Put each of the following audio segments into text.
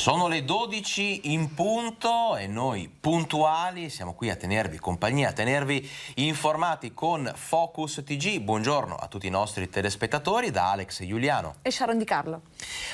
Sono le 12 in punto e noi puntuali siamo qui a tenervi compagnia, a tenervi informati con Focus TG. Buongiorno a tutti i nostri telespettatori da Alex Giuliano e Sharon Di Carlo.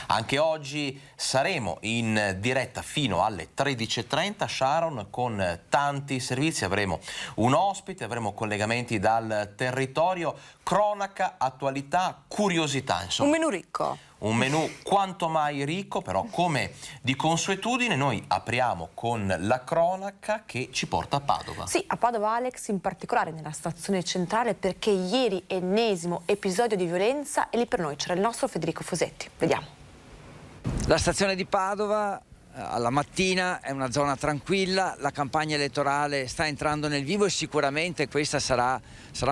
Anche oggi saremo in diretta fino alle 13:30, Sharon, con tanti servizi. Avremo un ospite, avremo collegamenti dal territorio, cronaca, attualità, curiosità, insomma. Un menù ricco. Un menù quanto mai ricco, però come di consuetudine noi apriamo con la cronaca che ci porta a Padova. Sì, a Padova, Alex, in particolare nella stazione centrale, perché ieri ennesimo episodio di violenza e lì per noi c'era il nostro Federico Fosetti. Vediamo. La stazione di Padova alla mattina è una zona tranquilla, la campagna elettorale sta entrando nel vivo e sicuramente questo sarà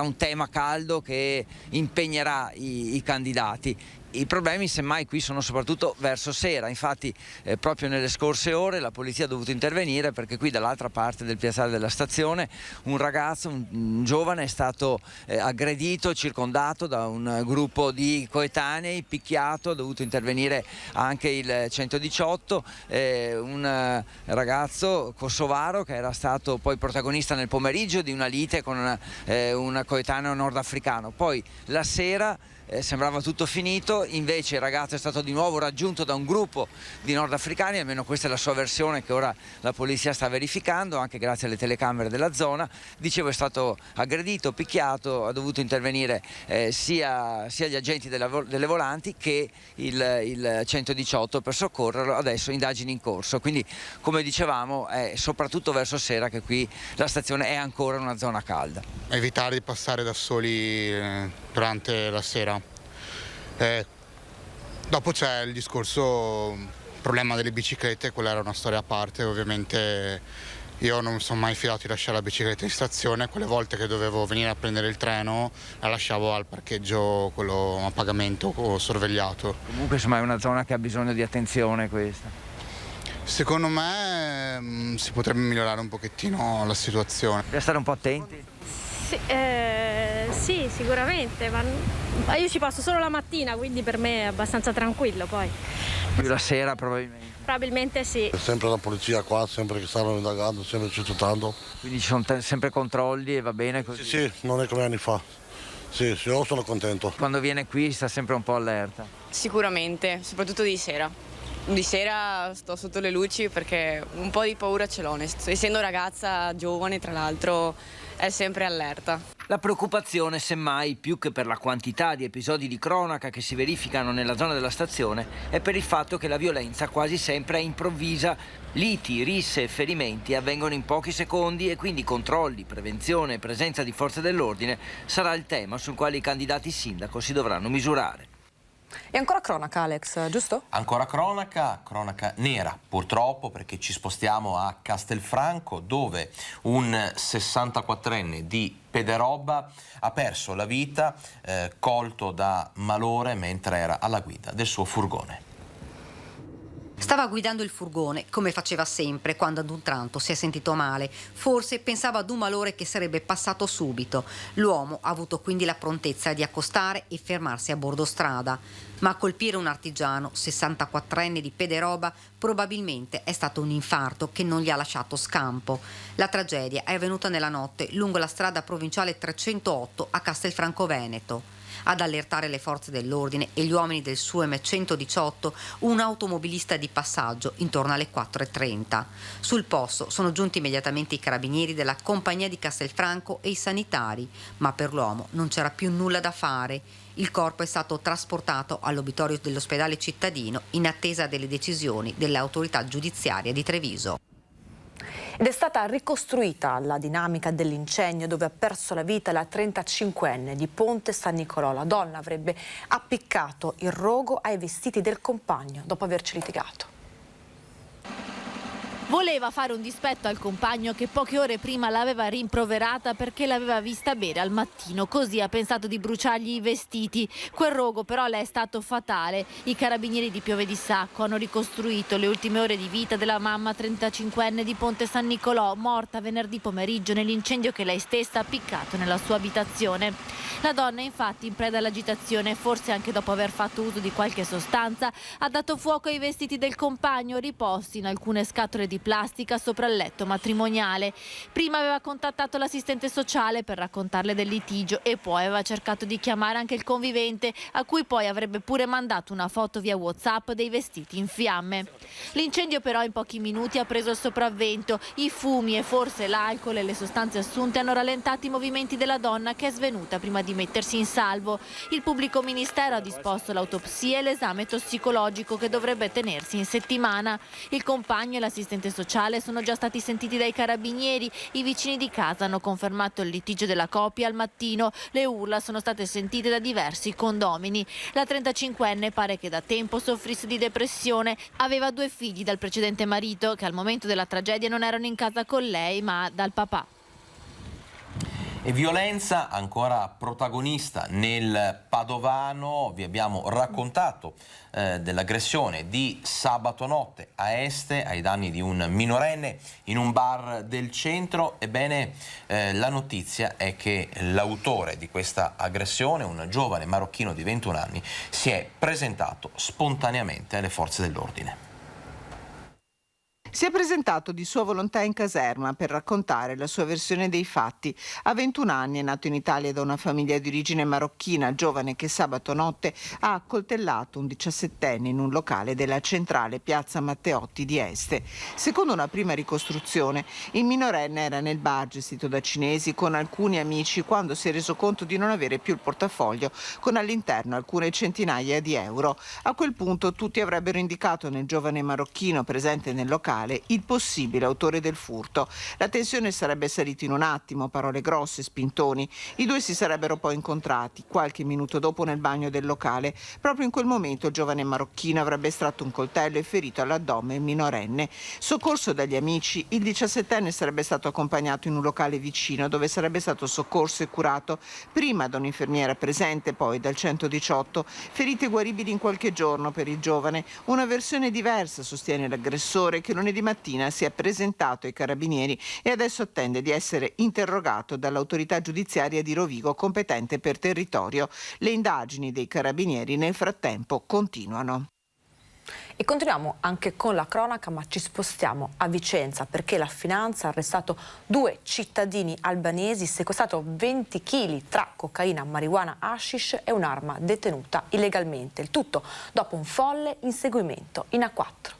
un tema caldo che impegnerà i candidati. I problemi semmai qui sono soprattutto verso sera, infatti proprio nelle scorse ore la polizia ha dovuto intervenire perché qui dall'altra parte del piazzale della stazione un ragazzo, un giovane, è stato aggredito, circondato da un gruppo di coetanei, picchiato, ha dovuto intervenire anche il 118, un ragazzo kosovaro che era stato poi protagonista nel pomeriggio di una lite con un coetaneo nordafricano. Poi la sera sembrava tutto finito, invece il ragazzo è stato di nuovo raggiunto da un gruppo di nordafricani, almeno questa è la sua versione che ora la polizia sta verificando, anche grazie alle telecamere della zona. Dicevo, è stato aggredito, picchiato, ha dovuto intervenire sia gli agenti delle volanti che il 118 per soccorrerlo, adesso indagini in corso. Quindi, come dicevamo, è soprattutto verso sera che qui la stazione è ancora una zona calda. Evitare di passare da soli durante la sera. Dopo c'è il discorso problema delle biciclette, quella era una storia a parte. Ovviamente io non mi sono mai fidato di lasciare la bicicletta in stazione, quelle volte che dovevo venire a prendere il treno la lasciavo al parcheggio, quello a pagamento o sorvegliato. Comunque insomma è una zona che ha bisogno di attenzione questa. Secondo me si potrebbe migliorare un pochettino la situazione. Bisogna stare un po' attenti? Sì, sicuramente, ma io ci passo solo la mattina, quindi per me è abbastanza tranquillo poi. Più la sera probabilmente? Probabilmente sì. Sempre la polizia qua, sempre che stanno indagando, sempre circondando. Quindi ci sono sempre controlli e va bene così? Sì, non è come anni fa. Sì, io sono contento. Quando viene qui sta sempre un po' allerta? Sicuramente, soprattutto di sera. Di sera sto sotto le luci perché un po' di paura ce l'ho, essendo ragazza giovane tra l'altro è sempre allerta. La preoccupazione semmai, più che per la quantità di episodi di cronaca che si verificano nella zona della stazione, è per il fatto che la violenza quasi sempre è improvvisa. Liti, risse e ferimenti avvengono in pochi secondi e quindi controlli, prevenzione e presenza di forze dell'ordine sarà il tema sul quale i candidati sindaco si dovranno misurare. E ancora cronaca, Alex, giusto? Ancora cronaca nera, purtroppo, perché ci spostiamo a Castelfranco, dove un 64enne di Pederoba ha perso la vita colto da malore mentre era alla guida del suo furgone. Stava guidando il furgone, come faceva sempre, quando ad un tratto si è sentito male. Forse pensava ad un malore che sarebbe passato subito. L'uomo ha avuto quindi la prontezza di accostare e fermarsi a bordo strada. Ma a colpire un artigiano, 64enne di Pederoba, probabilmente è stato un infarto che non gli ha lasciato scampo. La tragedia è avvenuta nella notte lungo la strada provinciale 308 a Castelfranco Veneto. Ad allertare le forze dell'ordine e gli uomini del SUEM 118 un automobilista di passaggio intorno alle 4:30. Sul posto sono giunti immediatamente i carabinieri della compagnia di Castelfranco e i sanitari, ma per l'uomo non c'era più nulla da fare. Il corpo è stato trasportato all'obitorio dell'ospedale cittadino in attesa delle decisioni dell'autorità giudiziaria di Treviso. Ed è stata ricostruita la dinamica dell'incendio dove ha perso la vita la 35enne di Ponte San Nicolò. La donna avrebbe appiccato il rogo ai vestiti del compagno dopo averci litigato. Voleva fare un dispetto al compagno che poche ore prima l'aveva rimproverata perché l'aveva vista bere al mattino, così ha pensato di bruciargli i vestiti. Quel rogo però le è stato fatale. I carabinieri di Piove di Sacco hanno ricostruito le ultime ore di vita della mamma 35enne di Ponte San Nicolò, morta venerdì pomeriggio nell'incendio che lei stessa ha appiccato nella sua abitazione. La donna, infatti, in preda all'agitazione, forse anche dopo aver fatto uso di qualche sostanza, ha dato fuoco ai vestiti del compagno riposti in alcune scatole di plastica sopra il letto matrimoniale. Prima aveva contattato l'assistente sociale per raccontarle del litigio e poi aveva cercato di chiamare anche il convivente, a cui poi avrebbe pure mandato una foto via WhatsApp dei vestiti in fiamme. L'incendio però in pochi minuti ha preso il sopravvento. I fumi e forse l'alcol e le sostanze assunte hanno rallentato i movimenti della donna, che è svenuta prima di mettersi in salvo. Il pubblico ministero ha disposto l'autopsia e l'esame tossicologico che dovrebbe tenersi in settimana. Il compagno e l'assistente sociale sono già stati sentiti dai carabinieri. I vicini di casa hanno confermato il litigio della coppia al mattino. Le urla sono state sentite da diversi condomini. La 35enne pare che da tempo soffrisse di depressione. Aveva 2 figli dal precedente marito, che al momento della tragedia non erano in casa con lei ma dal papà. E violenza ancora protagonista nel Padovano. Vi abbiamo raccontato dell'aggressione di sabato notte a Este ai danni di un minorenne in un bar del centro. Ebbene, la notizia è che l'autore di questa aggressione, un giovane marocchino di 21 anni, si è presentato spontaneamente alle forze dell'ordine. Si è presentato di sua volontà in caserma per raccontare la sua versione dei fatti. A 21 anni è nato in Italia da una famiglia di origine marocchina, giovane che sabato notte ha accoltellato un 17enne in un locale della centrale piazza Matteotti di Este. Secondo una prima ricostruzione, il minorenne era nel bar gestito da cinesi con alcuni amici quando si è reso conto di non avere più il portafoglio con all'interno alcune centinaia di euro. A quel punto tutti avrebbero indicato nel giovane marocchino presente nel locale il possibile autore del furto. La tensione sarebbe salita in un attimo, parole grosse, spintoni. I due si sarebbero poi incontrati qualche minuto dopo nel bagno del locale. Proprio in quel momento il giovane marocchino avrebbe estratto un coltello e ferito all'addome il minorenne. Soccorso dagli amici, il 17enne sarebbe stato accompagnato in un locale vicino dove sarebbe stato soccorso e curato prima da un'infermiera presente, poi dal 118. Ferite guaribili in qualche giorno per il giovane. Una versione diversa sostiene l'aggressore, che lunedì mattina si è presentato ai carabinieri e adesso attende di essere interrogato dall'autorità giudiziaria di Rovigo competente per territorio. Le indagini dei carabinieri nel frattempo continuano. E continuiamo anche con la cronaca, ma ci spostiamo a Vicenza perché la finanza ha arrestato 2 cittadini albanesi, sequestrato 20 kg tra cocaina, marijuana, hashish e un'arma detenuta illegalmente. Il tutto dopo un folle inseguimento in A4.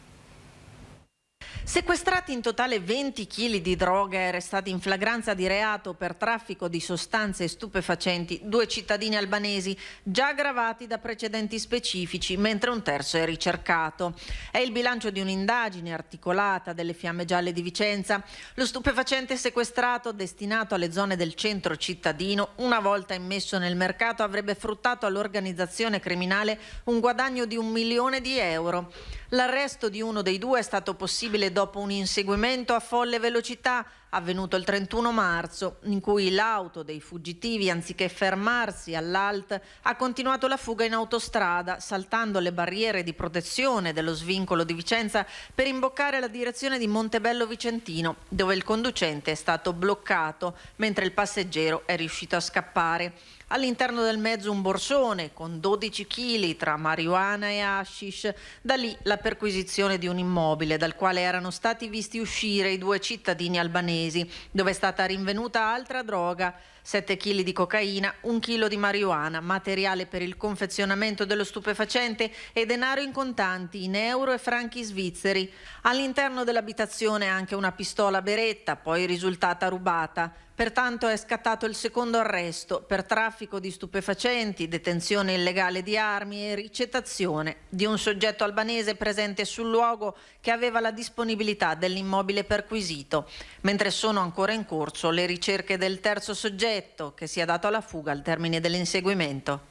Sequestrati in totale 20 kg di droga e arrestati in flagranza di reato per traffico di sostanze stupefacenti 2 cittadini albanesi già aggravati da precedenti specifici, mentre un terzo è ricercato. È il bilancio di un'indagine articolata delle Fiamme Gialle di Vicenza. Lo stupefacente sequestrato, destinato alle zone del centro cittadino, una volta immesso nel mercato avrebbe fruttato all'organizzazione criminale un guadagno di 1 milione di euro. L'arresto di uno dei 2 è stato possibile dopo un inseguimento a folle velocità avvenuto il 31 marzo, in cui l'auto dei fuggitivi, anziché fermarsi all'ALT, ha continuato la fuga in autostrada, saltando le barriere di protezione dello svincolo di Vicenza per imboccare la direzione di Montebello Vicentino, dove il conducente è stato bloccato, mentre il passeggero è riuscito a scappare. All'interno del mezzo un borsone con 12 kg tra marijuana e hashish. Da lì la perquisizione di un immobile dal quale erano stati visti uscire i 2 cittadini albanesi, dove è stata rinvenuta altra droga, 7 kg di cocaina, 1 chilo di marijuana, materiale per il confezionamento dello stupefacente e denaro in contanti, in euro e franchi svizzeri. All'interno dell'abitazione anche una pistola Beretta, poi risultata rubata. Pertanto è scattato il secondo arresto per traffico di stupefacenti, detenzione illegale di armi e ricettazione di un soggetto albanese presente sul luogo che aveva la disponibilità dell'immobile perquisito, mentre sono ancora in corso le ricerche del terzo soggetto che si è dato alla fuga al termine dell'inseguimento.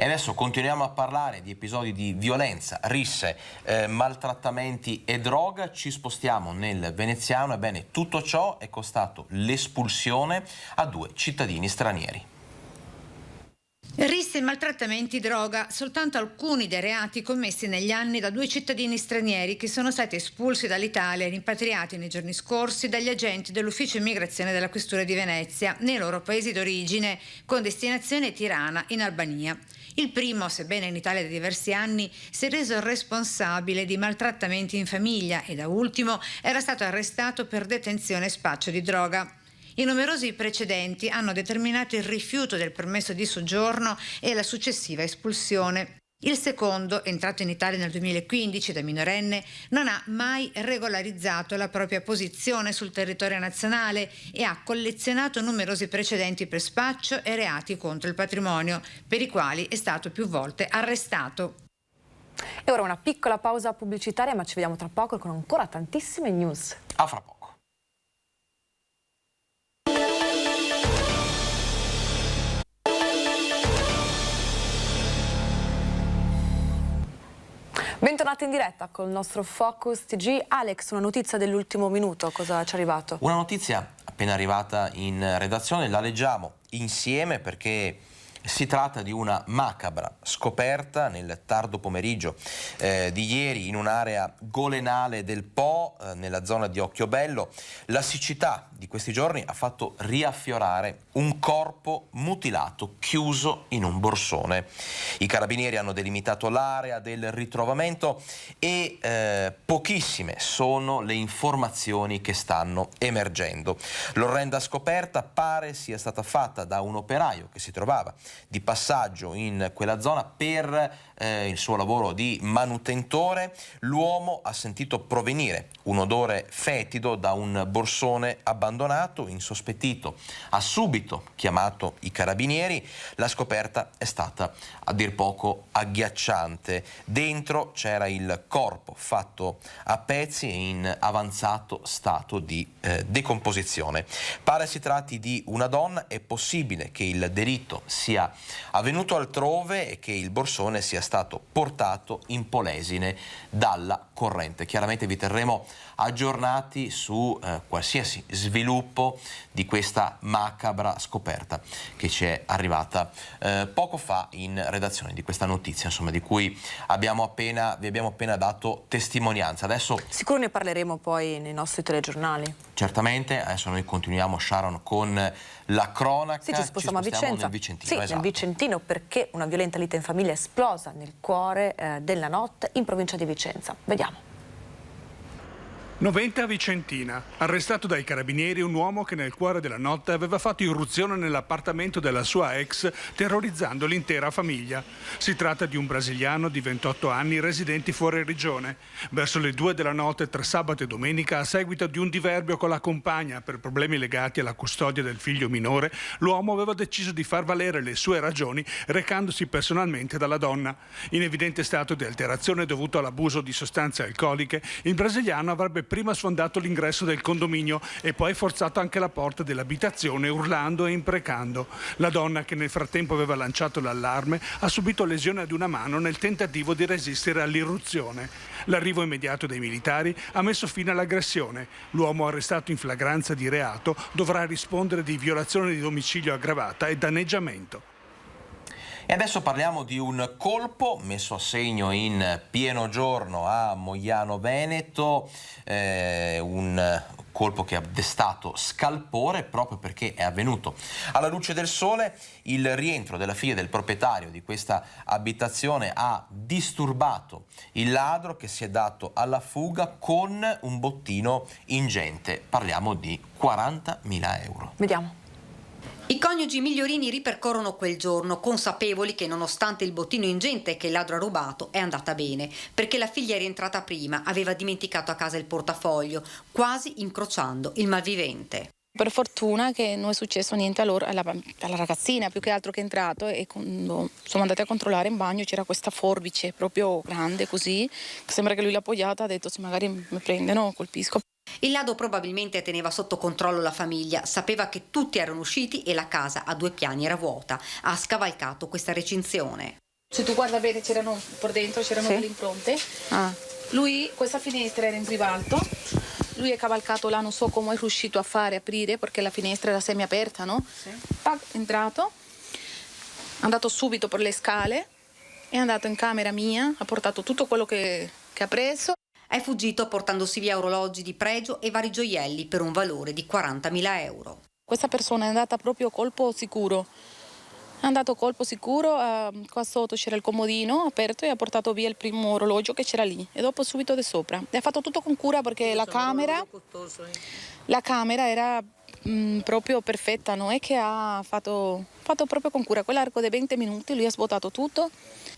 E adesso continuiamo a parlare di episodi di violenza, risse, maltrattamenti e droga. Ci spostiamo nel veneziano. Ebbene, tutto ciò è costato l'espulsione a 2 cittadini stranieri. Risse, maltrattamenti, droga, soltanto alcuni dei reati commessi negli anni da 2 cittadini stranieri che sono stati espulsi dall'Italia e rimpatriati nei giorni scorsi dagli agenti dell'Ufficio Immigrazione della Questura di Venezia nei loro paesi d'origine, con destinazione Tirana, in Albania. Il primo, sebbene in Italia da diversi anni, si è reso responsabile di maltrattamenti in famiglia e da ultimo era stato arrestato per detenzione e spaccio di droga. I numerosi precedenti hanno determinato il rifiuto del permesso di soggiorno e la successiva espulsione. Il secondo, entrato in Italia nel 2015 da minorenne, non ha mai regolarizzato la propria posizione sul territorio nazionale e ha collezionato numerosi precedenti per spaccio e reati contro il patrimonio, per i quali è stato più volte arrestato. E ora una piccola pausa pubblicitaria, ma ci vediamo tra poco con ancora tantissime news. A fra poco. Bentornati in diretta col nostro Focus TG. Alex, una notizia dell'ultimo minuto, cosa ci è arrivato? Una notizia appena arrivata in redazione, la leggiamo insieme perché si tratta di una macabra scoperta nel tardo pomeriggio di ieri in un'area golenale del Po, nella zona di Occhiobello. La siccità di questi giorni ha fatto riaffiorare un corpo mutilato chiuso in un borsone. I carabinieri hanno delimitato l'area del ritrovamento e pochissime sono le informazioni che stanno emergendo. L'orrenda scoperta pare sia stata fatta da un operaio che si trovava di passaggio in quella zona per il suo lavoro di manutentore. L'uomo ha sentito provenire un odore fetido da un borsone abbandonato. Insospettito ha subito chiamato i carabinieri. La scoperta è stata a dir poco agghiacciante. Dentro c'era il corpo fatto a pezzi e in avanzato stato di decomposizione. Pare si tratti di una donna. È possibile che il delitto sia avvenuto altrove e che il borsone sia stato portato in Polesine dalla corrente. Chiaramente vi terremo aggiornati su qualsiasi sviluppo di questa macabra scoperta che ci è arrivata poco fa in redazione, di questa notizia, insomma, di cui vi abbiamo appena dato testimonianza. Adesso sicuro ne parleremo poi nei nostri telegiornali. Certamente, adesso noi continuiamo, Sharon, con la cronaca. Sì, ci spostiamo a Vicenza. Nel Vicentino, sì, esatto. Nel Vicentino, perché una violenta lite in famiglia è esplosa nel cuore della notte in provincia di Vicenza. Vediamo. 90 a Vicentina. Arrestato dai carabinieri un uomo che nel cuore della notte aveva fatto irruzione nell'appartamento della sua ex, terrorizzando l'intera famiglia. Si tratta di un brasiliano di 28 anni residenti fuori regione. Verso le 2 della notte tra sabato e domenica, a seguito di un diverbio con la compagna per problemi legati alla custodia del figlio minore, l'uomo aveva deciso di far valere le sue ragioni recandosi personalmente dalla donna. In evidente stato di alterazione dovuto all'abuso di sostanze alcoliche, il brasiliano avrebbe prima sfondato l'ingresso del condominio e poi forzato anche la porta dell'abitazione urlando e imprecando. La donna, che nel frattempo aveva lanciato l'allarme, ha subito lesione ad una mano nel tentativo di resistere all'irruzione. L'arrivo immediato dei militari ha messo fine all'aggressione. L'uomo arrestato in flagranza di reato dovrà rispondere di violazione di domicilio aggravata e danneggiamento. E adesso parliamo di un colpo messo a segno in pieno giorno a Mogliano Veneto, un colpo che ha destato scalpore proprio perché è avvenuto alla luce del sole. Il rientro della figlia del proprietario di questa abitazione ha disturbato il ladro, che si è dato alla fuga con un bottino ingente. Parliamo di 40.000 euro. Vediamo. I coniugi Migliorini ripercorrono quel giorno, consapevoli che nonostante il bottino ingente che il ladro ha rubato è andata bene, perché la figlia è rientrata prima, aveva dimenticato a casa il portafoglio, quasi incrociando il malvivente. Per fortuna che non è successo niente a loro, alla ragazzina, più che altro, che è entrato, e quando siamo andati a controllare in bagno c'era questa forbice proprio grande così, che sembra che lui l'ha appoggiata, ha detto se magari mi prendono colpisco. Il ladro probabilmente teneva sotto controllo la famiglia, sapeva che tutti erano usciti e la casa a 2 piani era vuota. Ha scavalcato questa recinzione. Se tu guarda bene c'erano por dentro, c'erano delle impronte. Lui, questa finestra era in ribalto, lui è cavalcato là, non so come è riuscito a aprire perché la finestra era semi aperta, no? È entrato, è andato subito per le scale, è andato in camera mia, ha portato tutto quello che ha preso. È fuggito portandosi via orologi di pregio e vari gioielli per un valore di 40.000 euro. Questa persona è andata proprio colpo sicuro. È andato colpo sicuro, qua sotto c'era il comodino aperto e ha portato via il primo orologio che c'era lì e dopo subito di sopra. E ha fatto tutto con cura perché la camera era proprio perfetta, non è che ha fatto proprio con cura. Quell'arco dei 20 minuti lui ha svuotato tutto.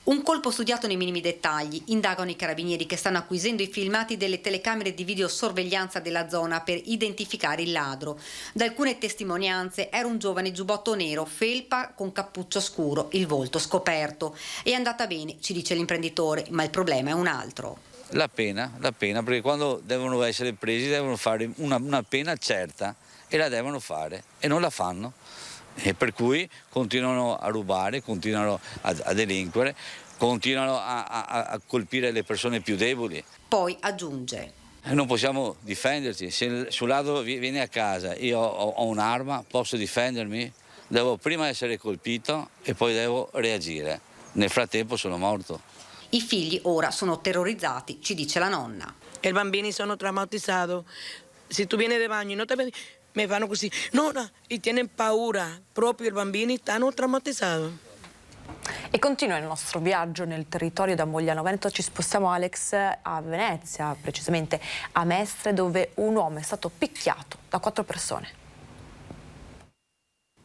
Un colpo studiato nei minimi dettagli. Indagano i carabinieri che stanno acquisendo i filmati delle telecamere di videosorveglianza della zona per identificare il ladro. Da alcune testimonianze era un giovane giubbotto nero, felpa con cappuccio scuro, il volto scoperto. È andata bene, ci dice l'imprenditore, ma il problema è un altro. La pena, perché quando devono essere presi devono fare una pena certa e la devono fare e non la fanno. E per cui continuano a rubare, continuano a delinquere, continuano a colpire le persone più deboli. Poi aggiunge: non possiamo difenderci, se sul ladro viene a casa, io ho un'arma, posso difendermi? Devo prima essere colpito e poi devo reagire. Nel frattempo sono morto. I figli ora sono terrorizzati, ci dice la nonna. I bambini sono traumatizzati. Se tu vieni dai bagni, non ti mi fanno così, nonna, e tienen paura, proprio i bambini stanno traumatizzati. E continua il nostro viaggio nel territorio da Mogliano Veneto. Ci spostiamo, Alex, a Venezia, precisamente a Mestre, dove un uomo è stato picchiato da 4 persone.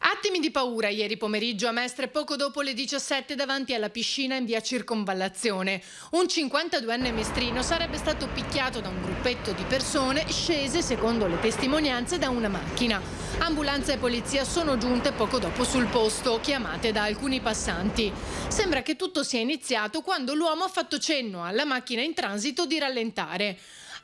Attimi di paura ieri pomeriggio a Mestre, poco dopo le 17 davanti alla piscina in via Circonvallazione. Un 52enne mestrino sarebbe stato picchiato da un gruppetto di persone scese, secondo le testimonianze, da una macchina. Ambulanza e polizia sono giunte poco dopo sul posto, chiamate da alcuni passanti. Sembra che tutto sia iniziato quando l'uomo ha fatto cenno alla macchina in transito di rallentare.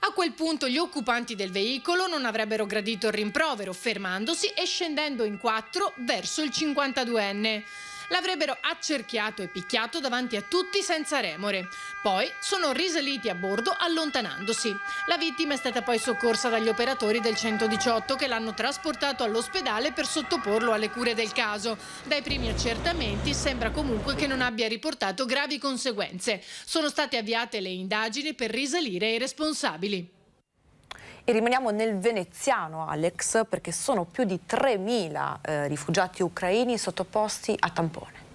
A quel punto gli occupanti del veicolo non avrebbero gradito il rimprovero, fermandosi e scendendo in 4 verso il 52enne. L'avrebbero accerchiato e picchiato davanti a tutti senza remore. Poi sono risaliti a bordo allontanandosi. La vittima è stata poi soccorsa dagli operatori del 118 che l'hanno trasportato all'ospedale per sottoporlo alle cure del caso. Dai primi accertamenti sembra comunque che non abbia riportato gravi conseguenze. Sono state avviate le indagini per risalire ai responsabili. E rimaniamo nel veneziano, Alex, perché sono più di 3.000 rifugiati ucraini sottoposti a tampone.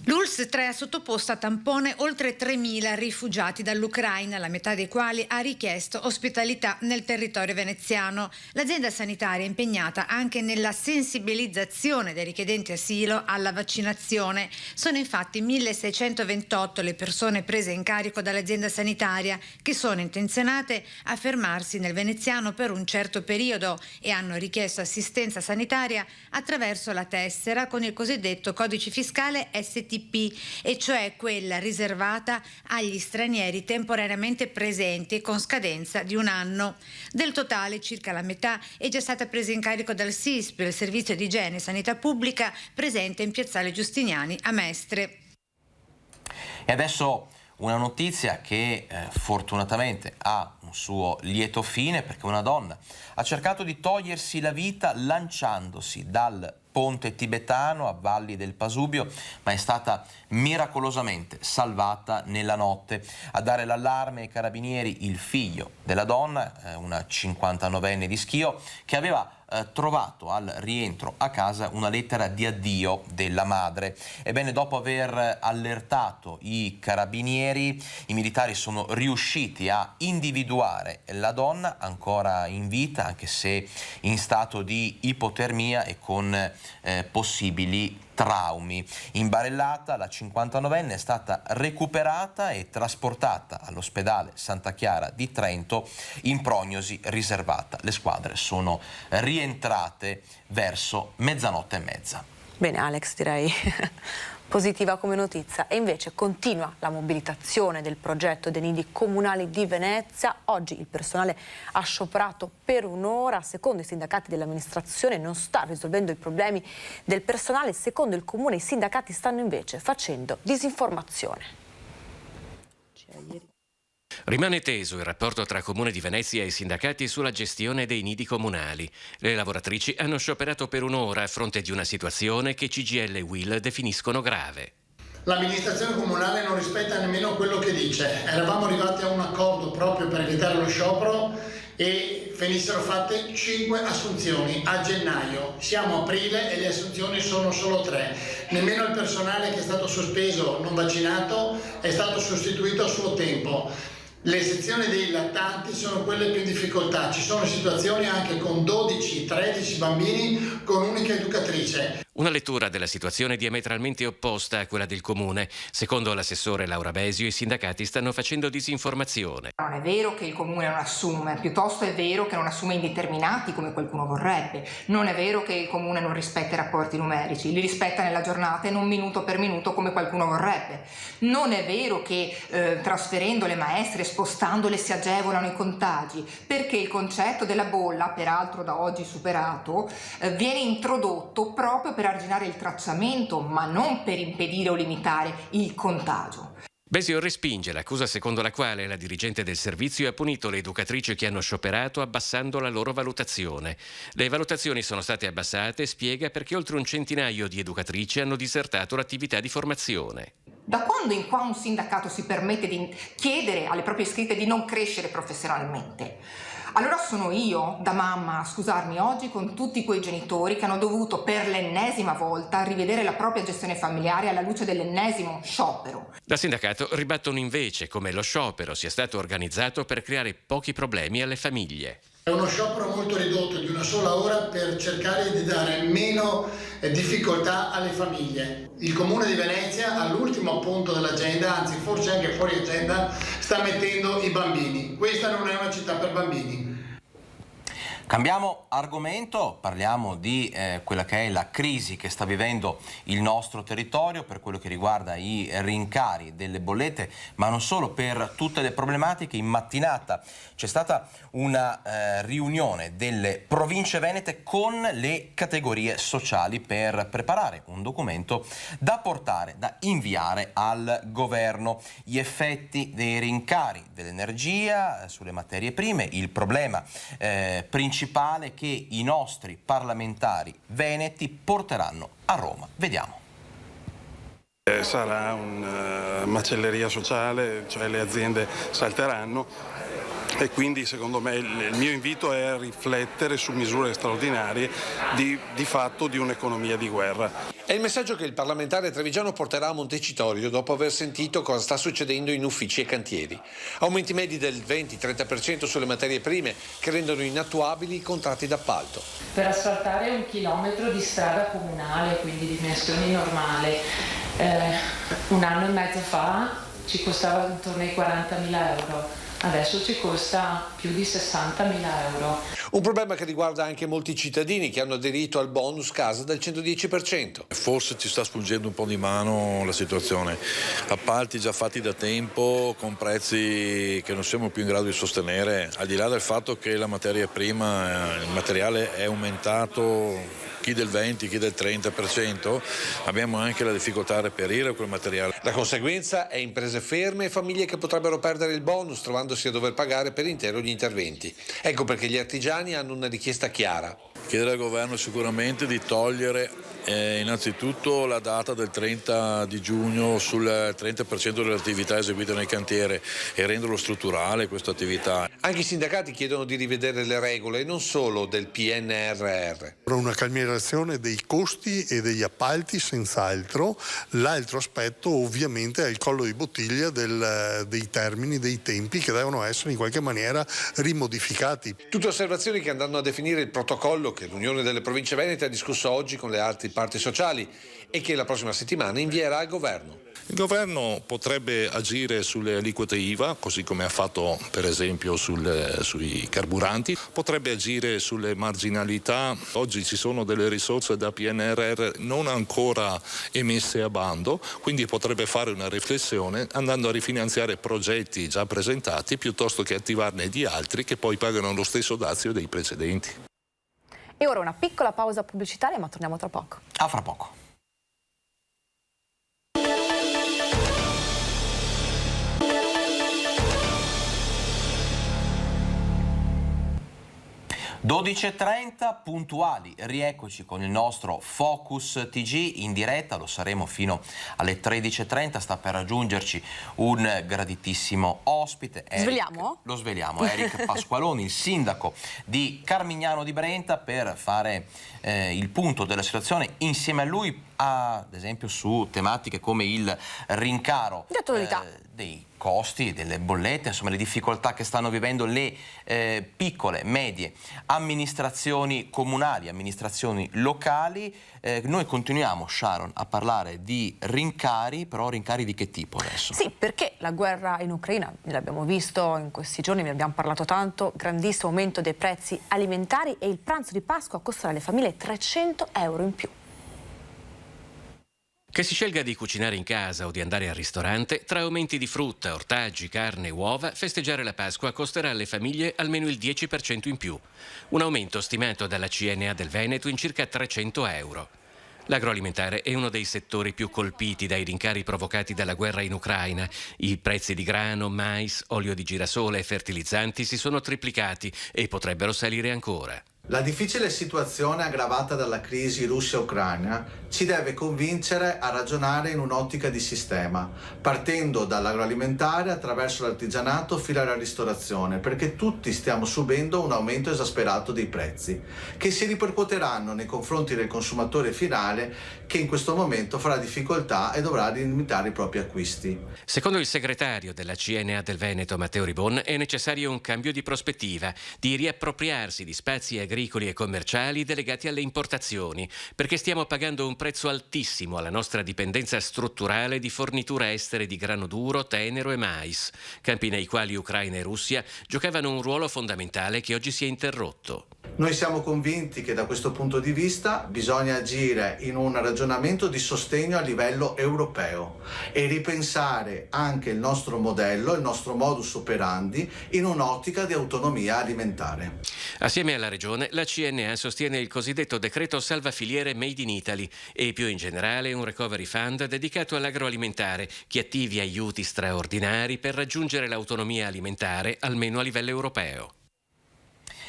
L'ULSS 3 ha sottoposto a tampone oltre 3.000 rifugiati dall'Ucraina, la metà dei quali ha richiesto ospitalità nel territorio veneziano. L'azienda sanitaria è impegnata anche nella sensibilizzazione dei richiedenti asilo alla vaccinazione. Sono infatti 1.628 le persone prese in carico dall'azienda sanitaria che sono intenzionate a fermarsi nel veneziano per un certo periodo e hanno richiesto assistenza sanitaria attraverso la tessera con il cosiddetto codice fiscale STP, e cioè quella riservata agli stranieri temporaneamente presenti con scadenza di 1 anno. Del totale circa la metà è già stata presa in carico dal SISP, il servizio di igiene e sanità pubblica presente in Piazzale Giustiniani a Mestre. E adesso una notizia che fortunatamente ha un suo lieto fine, perché una donna ha cercato di togliersi la vita lanciandosi dal ponte tibetano a Valli del Pasubio, ma è stata miracolosamente salvata nella notte. A dare l'allarme ai carabinieri il figlio della donna, una 59enne di Schio, che aveva trovato al rientro a casa una lettera di addio della madre. Ebbene, dopo aver allertato i carabinieri, i militari sono riusciti a individuare la donna ancora in vita, anche se in stato di ipotermia e con possibili traumi. Imbarellata, la 59enne è stata recuperata e trasportata all'ospedale Santa Chiara di Trento in prognosi riservata. Le squadre sono rientrate verso 00:30. Bene, Alex, direi Positiva come notizia. E invece continua la mobilitazione del progetto dei nidi comunali di Venezia. Oggi il personale ha scioperato per un'ora. Secondo i sindacati dell'amministrazione non sta risolvendo i problemi del personale. Secondo il comune i sindacati stanno invece facendo disinformazione. Rimane teso il rapporto tra Comune di Venezia e i sindacati sulla gestione dei nidi comunali. Le lavoratrici hanno scioperato per un'ora a fronte di una situazione che CGIL e UIL definiscono grave. L'amministrazione comunale non rispetta nemmeno quello che dice. Eravamo arrivati a un accordo proprio per evitare lo sciopero e venissero fatte 5 assunzioni a gennaio. Siamo a aprile e le assunzioni sono solo 3. Nemmeno il personale che è stato sospeso non vaccinato è stato sostituito a suo tempo. Le sezioni dei lattanti sono quelle più in difficoltà. Ci sono situazioni anche con 12-13 bambini con unica educatrice. Una lettura della situazione diametralmente opposta a quella del Comune. Secondo l'assessore Laura Besio, i sindacati stanno facendo disinformazione. Non è vero che il Comune non assume, piuttosto è vero che non assume indeterminati come qualcuno vorrebbe. Non è vero che il Comune non rispetta i rapporti numerici, li rispetta nella giornata e non minuto per minuto come qualcuno vorrebbe. Non è vero che trasferendo le maestre, spostandole si agevolano i contagi, perché il concetto della bolla, peraltro da oggi superato, viene introdotto proprio per arginare il tracciamento, ma non per impedire o limitare il contagio. Besio respinge l'accusa secondo la quale la dirigente del servizio ha punito le educatrici che hanno scioperato abbassando la loro valutazione. Le valutazioni sono state abbassate, spiega, perché oltre un centinaio di educatrici hanno disertato l'attività di formazione. Da quando in qua un sindacato si permette di chiedere alle proprie iscritte di non crescere professionalmente? Allora sono io, da mamma, a scusarmi oggi con tutti quei genitori che hanno dovuto per l'ennesima volta rivedere la propria gestione familiare alla luce dell'ennesimo sciopero. Da sindacato ribattono invece come lo sciopero sia stato organizzato per creare pochi problemi alle famiglie. È uno sciopero molto ridotto di una sola ora per cercare di dare meno difficoltà alle famiglie. Il Comune di Venezia all'ultimo punto dell'agenda, anzi forse anche fuori agenda, sta mettendo i bambini. Questa non è una città per bambini. Cambiamo argomento, parliamo di quella che è la crisi che sta vivendo il nostro territorio per quello che riguarda i rincari delle bollette, ma non solo, per tutte le problematiche. In mattinata c'è stata una riunione delle province venete con le categorie sociali per preparare un documento da portare, da inviare al governo. Gli effetti dei rincari dell'energia sulle materie prime, il problema principale che i nostri parlamentari veneti porteranno a Roma. Vediamo. Sarà una macelleria sociale, cioè le aziende salteranno e quindi secondo me il mio invito è a riflettere su misure straordinarie di fatto di un'economia di guerra. È il messaggio che il parlamentare trevigiano porterà a Montecitorio dopo aver sentito cosa sta succedendo in uffici e cantieri. Aumenti medi del 20-30% sulle materie prime che rendono inattuabili i contratti d'appalto. Per asfaltare 1 chilometro di strada comunale, quindi dimensioni normali, 1 anno e mezzo fa ci costava intorno ai 40.000 euro. Adesso ci costa più di 60.000 euro. Un problema che riguarda anche molti cittadini che hanno aderito al bonus casa del 110%. Forse ci sta sfuggendo un po' di mano la situazione. Appalti già fatti da tempo con prezzi che non siamo più in grado di sostenere, al di là del fatto che la materia prima, il materiale è aumentato, chi del 20, chi del 30%, abbiamo anche la difficoltà a reperire quel materiale. La conseguenza è imprese ferme e famiglie che potrebbero perdere il bonus trovandosi a dover pagare per intero gli interventi. Ecco perché gli artigiani hanno una richiesta chiara. Chiedere al governo sicuramente di togliere innanzitutto la data del 30 di giugno sul 30% delle attività eseguite nel cantiere e renderlo strutturale questa attività. Anche i sindacati chiedono di rivedere le regole e non solo del PNRR. Una calmierazione dei costi e degli appalti senz'altro. L'altro aspetto ovviamente è il collo di bottiglia dei termini, dei tempi che devono essere in qualche maniera rimodificati. Tutte osservazioni che andranno a definire il protocollo che l'Unione delle Province Venete ha discusso oggi con le altre parti sociali e che la prossima settimana invierà al governo. Il governo potrebbe agire sulle aliquote IVA, così come ha fatto per esempio sui carburanti, potrebbe agire sulle marginalità. Oggi ci sono delle risorse da PNRR non ancora emesse a bando, quindi potrebbe fare una riflessione andando a rifinanziare progetti già presentati piuttosto che attivarne di altri che poi pagano lo stesso dazio dei precedenti. E ora una piccola pausa pubblicitaria, ma torniamo tra poco. A fra poco. (12:30) puntuali, rieccoci con il nostro Focus TG in diretta, lo saremo fino alle 13:30, sta per raggiungerci un graditissimo ospite. Sveliamo? Lo sveliamo, Eric Pasqualoni, il sindaco di Carmignano di Brenta, per fare il punto della situazione insieme a lui, ad esempio su tematiche come il rincaro dei costi, delle bollette, insomma le difficoltà che stanno vivendo le piccole, medie amministrazioni comunali, amministrazioni locali. Noi continuiamo, Sharon, a parlare di rincari, però rincari di che tipo adesso? Sì, perché la guerra in Ucraina, l'abbiamo visto in questi giorni, ne abbiamo parlato tanto, grandissimo aumento dei prezzi alimentari e il pranzo di Pasqua costerà alle famiglie 300 euro in più. Che si scelga di cucinare in casa o di andare al ristorante, tra aumenti di frutta, ortaggi, carne e uova, festeggiare la Pasqua costerà alle famiglie almeno il 10% in più. Un aumento stimato dalla CNA del Veneto in circa 300 euro. L'agroalimentare è uno dei settori più colpiti dai rincari provocati dalla guerra in Ucraina. I prezzi di grano, mais, olio di girasole e fertilizzanti si sono triplicati e potrebbero salire ancora. La difficile situazione aggravata dalla crisi Russia-Ucraina ci deve convincere a ragionare in un'ottica di sistema, partendo dall'agroalimentare attraverso l'artigianato fino alla ristorazione, perché tutti stiamo subendo un aumento esasperato dei prezzi, che si ripercuoteranno nei confronti del consumatore finale, che in questo momento farà difficoltà e dovrà limitare i propri acquisti. Secondo il segretario della CNA del Veneto, Matteo Ribon, è necessario un cambio di prospettiva, di riappropriarsi di spazi agricoli e commerciali delegati alle importazioni, perché stiamo pagando un prezzo altissimo alla nostra dipendenza strutturale di forniture estere di grano duro, tenero e mais, campi nei quali Ucraina e Russia giocavano un ruolo fondamentale che oggi si è interrotto. Noi siamo convinti che da questo punto di vista bisogna agire in un ragionamento di sostegno a livello europeo e ripensare anche il nostro modello, il nostro modus operandi in un'ottica di autonomia alimentare. Assieme alla Regione, la CNA sostiene il cosiddetto decreto salvafiliere Made in Italy e più in generale un recovery fund dedicato all'agroalimentare che attivi aiuti straordinari per raggiungere l'autonomia alimentare almeno a livello europeo.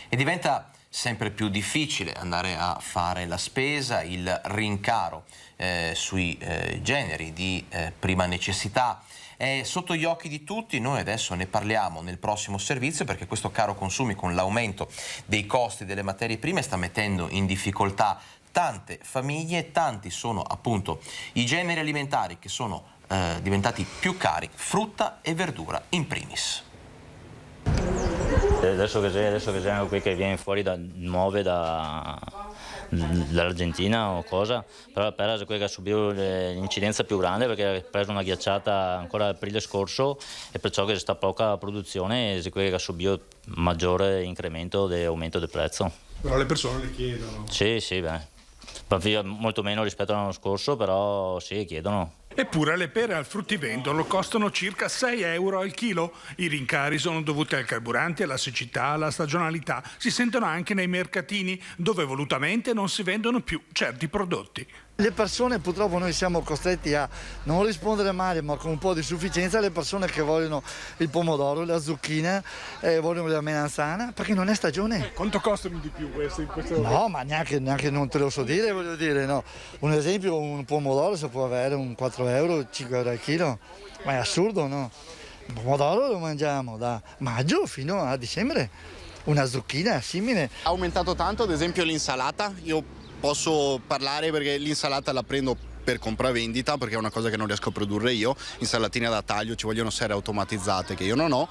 E diventa sempre più difficile andare a fare la spesa, il rincaro sui generi di prima necessità è sotto gli occhi di tutti. Noi adesso ne parliamo nel prossimo servizio, perché questo caro consumi, con l'aumento dei costi delle materie prime, sta mettendo in difficoltà tante famiglie. Tanti sono appunto i generi alimentari che sono diventati più cari, frutta e verdura in primis. Adesso che c'è anche qui che viene fuori nuove dall'Argentina o cosa, però per quello che ha subito l'incidenza più grande, perché ha preso una ghiacciata ancora aprile scorso e perciò che sta poca produzione e quello che ha subito maggiore incremento di aumento del prezzo. Però le persone le chiedono. Sì, molto meno rispetto all'anno scorso, però sì, chiedono. Eppure le pere al fruttivendolo costano circa 6 euro al chilo. I rincari sono dovuti al carburante, alla siccità, alla stagionalità. Si sentono anche nei mercatini, dove volutamente non si vendono più certi prodotti. Le persone, purtroppo noi siamo costretti a non rispondere male, ma con un po' di sufficienza, alle persone che vogliono il pomodoro, la zucchina, vogliono la melanzana, perché non è stagione. Quanto costano di più questi? No, ma neanche non te lo so dire, voglio dire, no. Un esempio, un pomodoro si può avere un 4 euro, 5 euro al chilo, ma è assurdo, no? Il pomodoro lo mangiamo da maggio fino a dicembre, una zucchina è simile. Ha aumentato tanto, ad esempio l'insalata, io posso parlare perché l'insalata la prendo per compravendita, perché è una cosa che non riesco a produrre io. Insalatina da taglio, ci vogliono serie automatizzate che io non ho,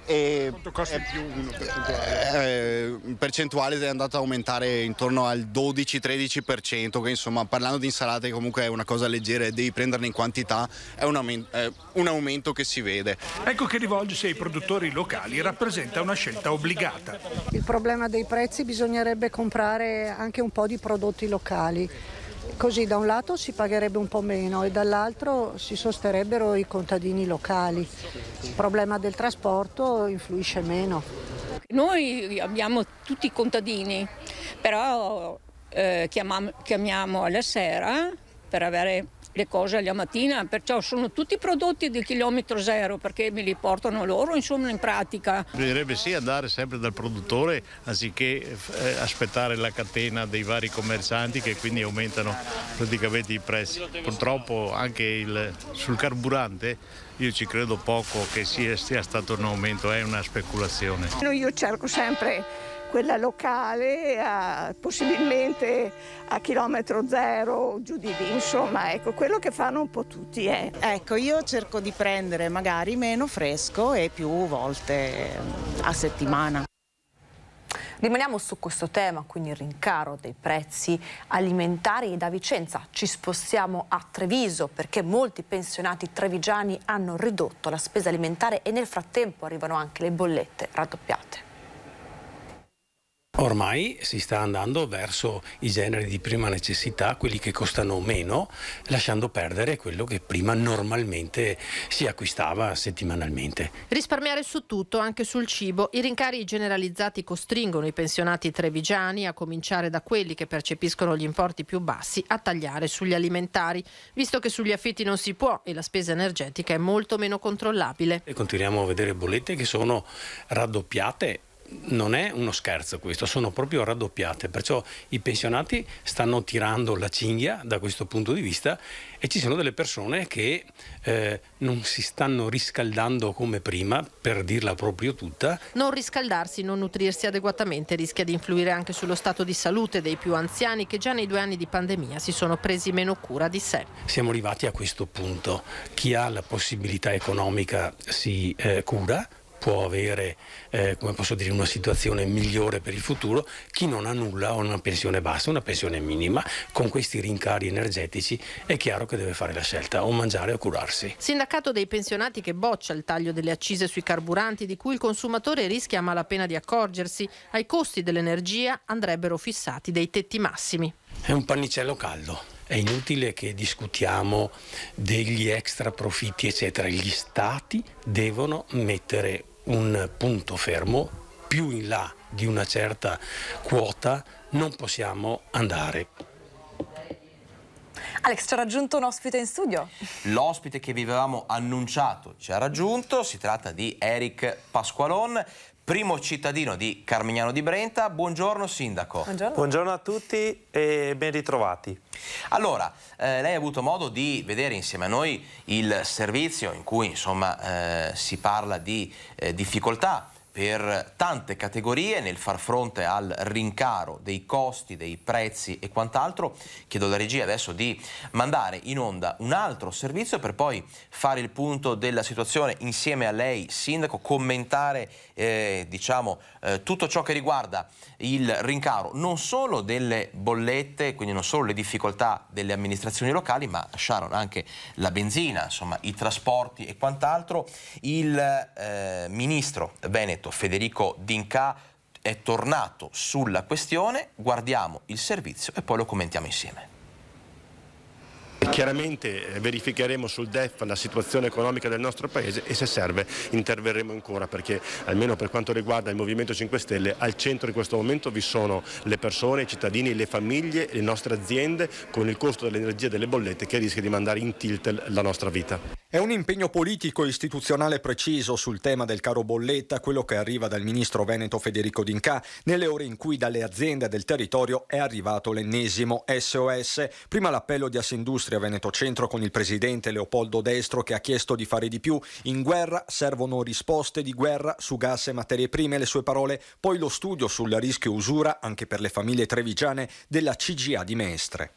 e quanto costa in più uno percentuale? Percentuale è andato a aumentare intorno al 12-13%, che insomma, parlando di insalate comunque è una cosa leggera e devi prenderne in quantità, è un aumento che si vede. Ecco che rivolgersi ai produttori locali rappresenta una scelta obbligata. Il problema dei prezzi, bisognerebbe comprare anche un po' di prodotti locali. Così da un lato si pagherebbe un po' meno e dall'altro si sosterrebbero i contadini locali. Il problema del trasporto influisce meno. Noi abbiamo tutti i contadini, però chiamiamo alla sera per avere le cose alla mattina, perciò sono tutti prodotti di chilometro zero perché me li portano loro, insomma, in pratica. Bisognerebbe sì andare sempre dal produttore anziché aspettare la catena dei vari commercianti che quindi aumentano praticamente i prezzi. Purtroppo anche sul carburante io ci credo poco che sia stato un aumento, è una speculazione. Io cerco sempre quella locale, possibilmente a chilometro zero, giù di lì, insomma, ecco, quello che fanno un po' tutti. Ecco, io cerco di prendere magari meno fresco e più volte a settimana. Rimaniamo su questo tema, quindi il rincaro dei prezzi alimentari, e da Vicenza ci spostiamo a Treviso perché molti pensionati trevigiani hanno ridotto la spesa alimentare e nel frattempo arrivano anche le bollette raddoppiate. Ormai si sta andando verso i generi di prima necessità, quelli che costano meno, lasciando perdere quello che prima normalmente si acquistava settimanalmente. Risparmiare su tutto, anche sul cibo. I rincari generalizzati costringono i pensionati trevigiani, a cominciare da quelli che percepiscono gli importi più bassi, a tagliare sugli alimentari, visto che sugli affitti non si può e la spesa energetica è molto meno controllabile. E continuiamo a vedere bollette che sono raddoppiate. Non è uno scherzo questo, sono proprio raddoppiate, perciò i pensionati stanno tirando la cinghia da questo punto di vista e ci sono delle persone che non si stanno riscaldando come prima, per dirla proprio tutta. Non riscaldarsi, non nutrirsi adeguatamente rischia di influire anche sullo stato di salute dei più anziani che già nei 2 anni di pandemia si sono presi meno cura di sé. Siamo arrivati a questo punto, chi ha la possibilità economica si cura, può avere come posso dire, una situazione migliore per il futuro, chi non ha nulla o una pensione bassa, una pensione minima, con questi rincari energetici è chiaro che deve fare la scelta, o mangiare o curarsi. Sindacato dei pensionati che boccia il taglio delle accise sui carburanti di cui il consumatore rischia a malapena di accorgersi. Ai costi dell'energia andrebbero fissati dei tetti massimi. È un pannicello caldo. È inutile che discutiamo degli extra profitti eccetera, gli stati devono mettere un punto fermo, più in là di una certa quota non possiamo andare. Alex, ci ha raggiunto un ospite in studio. L'ospite che vi avevamo annunciato ci ha raggiunto, si tratta di Eric Pasqualon, primo cittadino di Carmignano di Brenta. Buongiorno sindaco. Buongiorno a tutti e ben ritrovati. Allora, lei ha avuto modo di vedere insieme a noi il servizio in cui insomma si parla di difficoltà per tante categorie nel far fronte al rincaro dei costi, dei prezzi e quant'altro. Chiedo alla regia adesso di mandare in onda un altro servizio per poi fare il punto della situazione insieme a lei, sindaco, commentare tutto ciò che riguarda il rincaro non solo delle bollette, quindi non solo le difficoltà delle amministrazioni locali, ma Sharon, anche la benzina, insomma i trasporti e quant'altro. Il ministro veneto Federico D'Incà è tornato sulla questione, guardiamo il servizio e poi lo commentiamo insieme. Chiaramente verificheremo sul DEF la situazione economica del nostro Paese e se serve interverremo ancora, perché almeno per quanto riguarda il Movimento 5 Stelle al centro in questo momento vi sono le persone, i cittadini, le famiglie, le nostre aziende con il costo dell'energia e delle bollette che rischia di mandare in tilt la nostra vita. È un impegno politico e istituzionale preciso sul tema del caro bolletta, quello che arriva dal ministro veneto Federico D'Incà, nelle ore in cui dalle aziende del territorio è arrivato l'ennesimo SOS. Prima l'appello di Assindustria Confindustria Veneto Centro con il presidente Leopoldo Destro che ha chiesto di fare di più. In guerra servono risposte di guerra su gas e materie prime, le sue parole, poi lo studio sul rischio usura anche per le famiglie trevigiane della CGA di Mestre.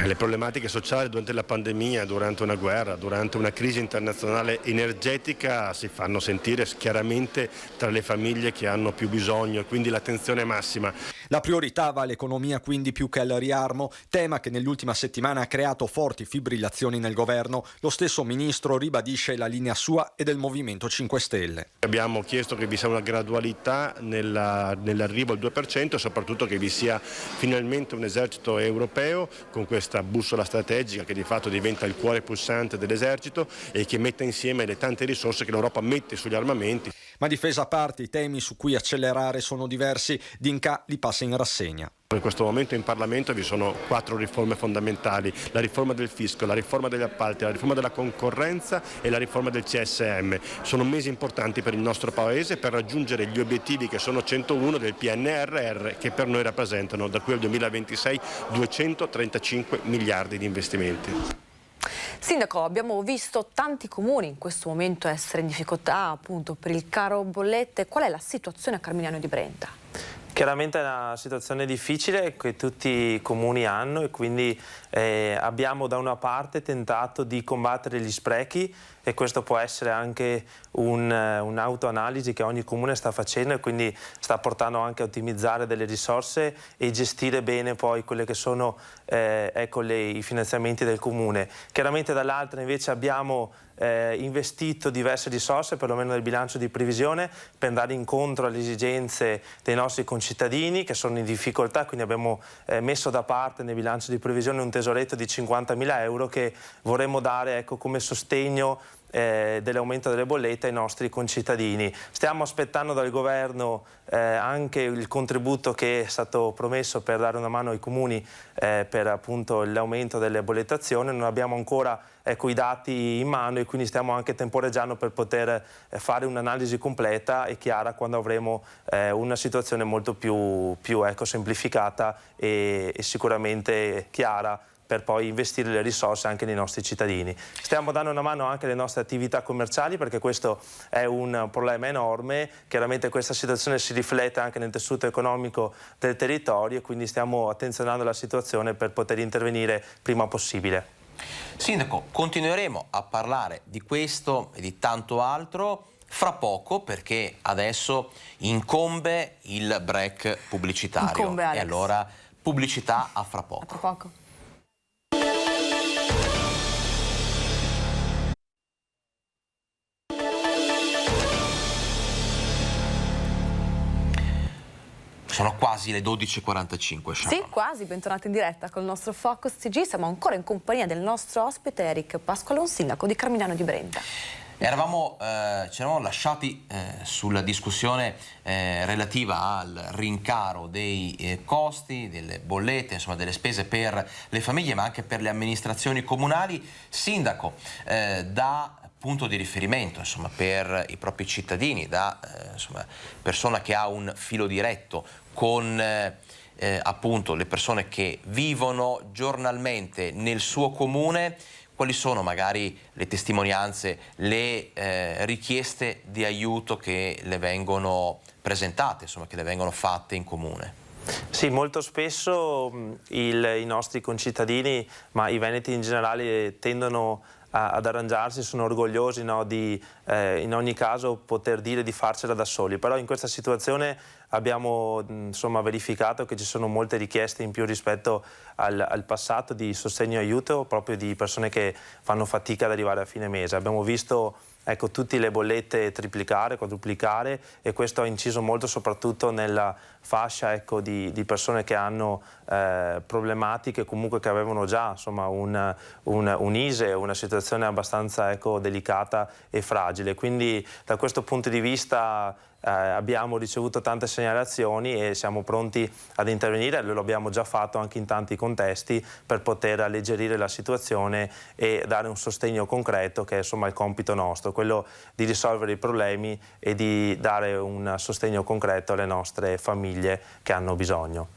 Le problematiche sociali durante la pandemia, durante una guerra, durante una crisi internazionale energetica si fanno sentire chiaramente tra le famiglie che hanno più bisogno, quindi l'attenzione massima. La priorità va all'economia quindi più che al riarmo, tema che nell'ultima settimana ha creato forti fibrillazioni nel governo. Lo stesso ministro ribadisce la linea sua e del Movimento 5 Stelle. Abbiamo chiesto che vi sia una gradualità nell'arrivo al 2% e soprattutto che vi sia finalmente un esercito europeo con questa bussola strategica che di fatto diventa il cuore pulsante dell'esercito e che metta insieme le tante risorse che l'Europa mette sugli armamenti. Ma difesa a parte, i temi su cui accelerare sono diversi. D'Inca li passa in rassegna. In questo momento in Parlamento vi sono 4 riforme fondamentali: la riforma del fisco, la riforma degli appalti, la riforma della concorrenza e la riforma del CSM. Sono mesi importanti per il nostro Paese per raggiungere gli obiettivi che sono 101 del PNRR, che per noi rappresentano da qui al 2026 235 miliardi di investimenti. Sindaco, abbiamo visto tanti comuni in questo momento essere in difficoltà appunto per il caro bollette. Qual è la situazione a Carmignano di Brenta? Chiaramente è una situazione difficile che tutti i comuni hanno e quindi abbiamo da una parte tentato di combattere gli sprechi e questo può essere anche un'autoanalisi che ogni comune sta facendo e quindi sta portando anche a ottimizzare delle risorse e gestire bene poi quelle che sono i finanziamenti del comune. Chiaramente dall'altra invece abbiamo investito diverse risorse, perlomeno nel bilancio di previsione, per andare incontro alle esigenze dei nostri concittadini che sono in difficoltà, quindi abbiamo messo da parte nel bilancio di previsione un tesoretto di 50.000 euro che vorremmo dare come sostegno dell'aumento delle bollette ai nostri concittadini. Stiamo aspettando dal governo anche il contributo che è stato promesso per dare una mano ai comuni per appunto l'aumento delle bollettazioni. Non abbiamo ancora i dati in mano e quindi stiamo anche temporeggiando per poter fare un'analisi completa e chiara quando avremo una situazione molto più semplificata e sicuramente chiara per poi investire le risorse anche nei nostri cittadini. Stiamo dando una mano anche alle nostre attività commerciali perché questo è un problema enorme. Chiaramente questa situazione si riflette anche nel tessuto economico del territorio e quindi stiamo attenzionando la situazione per poter intervenire prima possibile. Sindaco, continueremo a parlare di questo e di tanto altro fra poco perché adesso incombe il break pubblicitario. Incombe, Alex. E allora pubblicità a fra poco. A fra poco. Sono quasi le 12.45. Sì, quasi, bentornati in diretta con il nostro Focus TG. Siamo ancora in compagnia del nostro ospite Eric Pasqualone, sindaco di Carmignano di Brenta. Ci eravamo lasciati sulla discussione relativa al rincaro dei costi, delle bollette, insomma delle spese per le famiglie ma anche per le amministrazioni comunali. Sindaco, da punto di riferimento insomma, per i propri cittadini, da persona che ha un filo diretto con appunto le persone che vivono giornalmente nel suo comune, quali sono magari le testimonianze, le richieste di aiuto che le vengono presentate, insomma, che le vengono fatte in comune? Sì, molto spesso i nostri concittadini, ma i veneti in generale, tendono ad arrangiarsi, sono orgogliosi di in ogni caso poter dire di farcela da soli, però in questa situazione abbiamo verificato che ci sono molte richieste in più rispetto al passato di sostegno e aiuto proprio di persone che fanno fatica ad arrivare a fine mese. Abbiamo visto tutte le bollette triplicare, quadruplicare e questo ha inciso molto soprattutto nella fascia di persone che hanno problematiche, comunque che avevano già un ISE, una situazione abbastanza delicata e fragile. Quindi da questo punto di vista abbiamo ricevuto tante segnalazioni e siamo pronti ad intervenire, lo abbiamo già fatto anche in tanti contesti per poter alleggerire la situazione e dare un sostegno concreto che è il compito nostro, quello di risolvere i problemi e di dare un sostegno concreto alle nostre famiglie che hanno bisogno.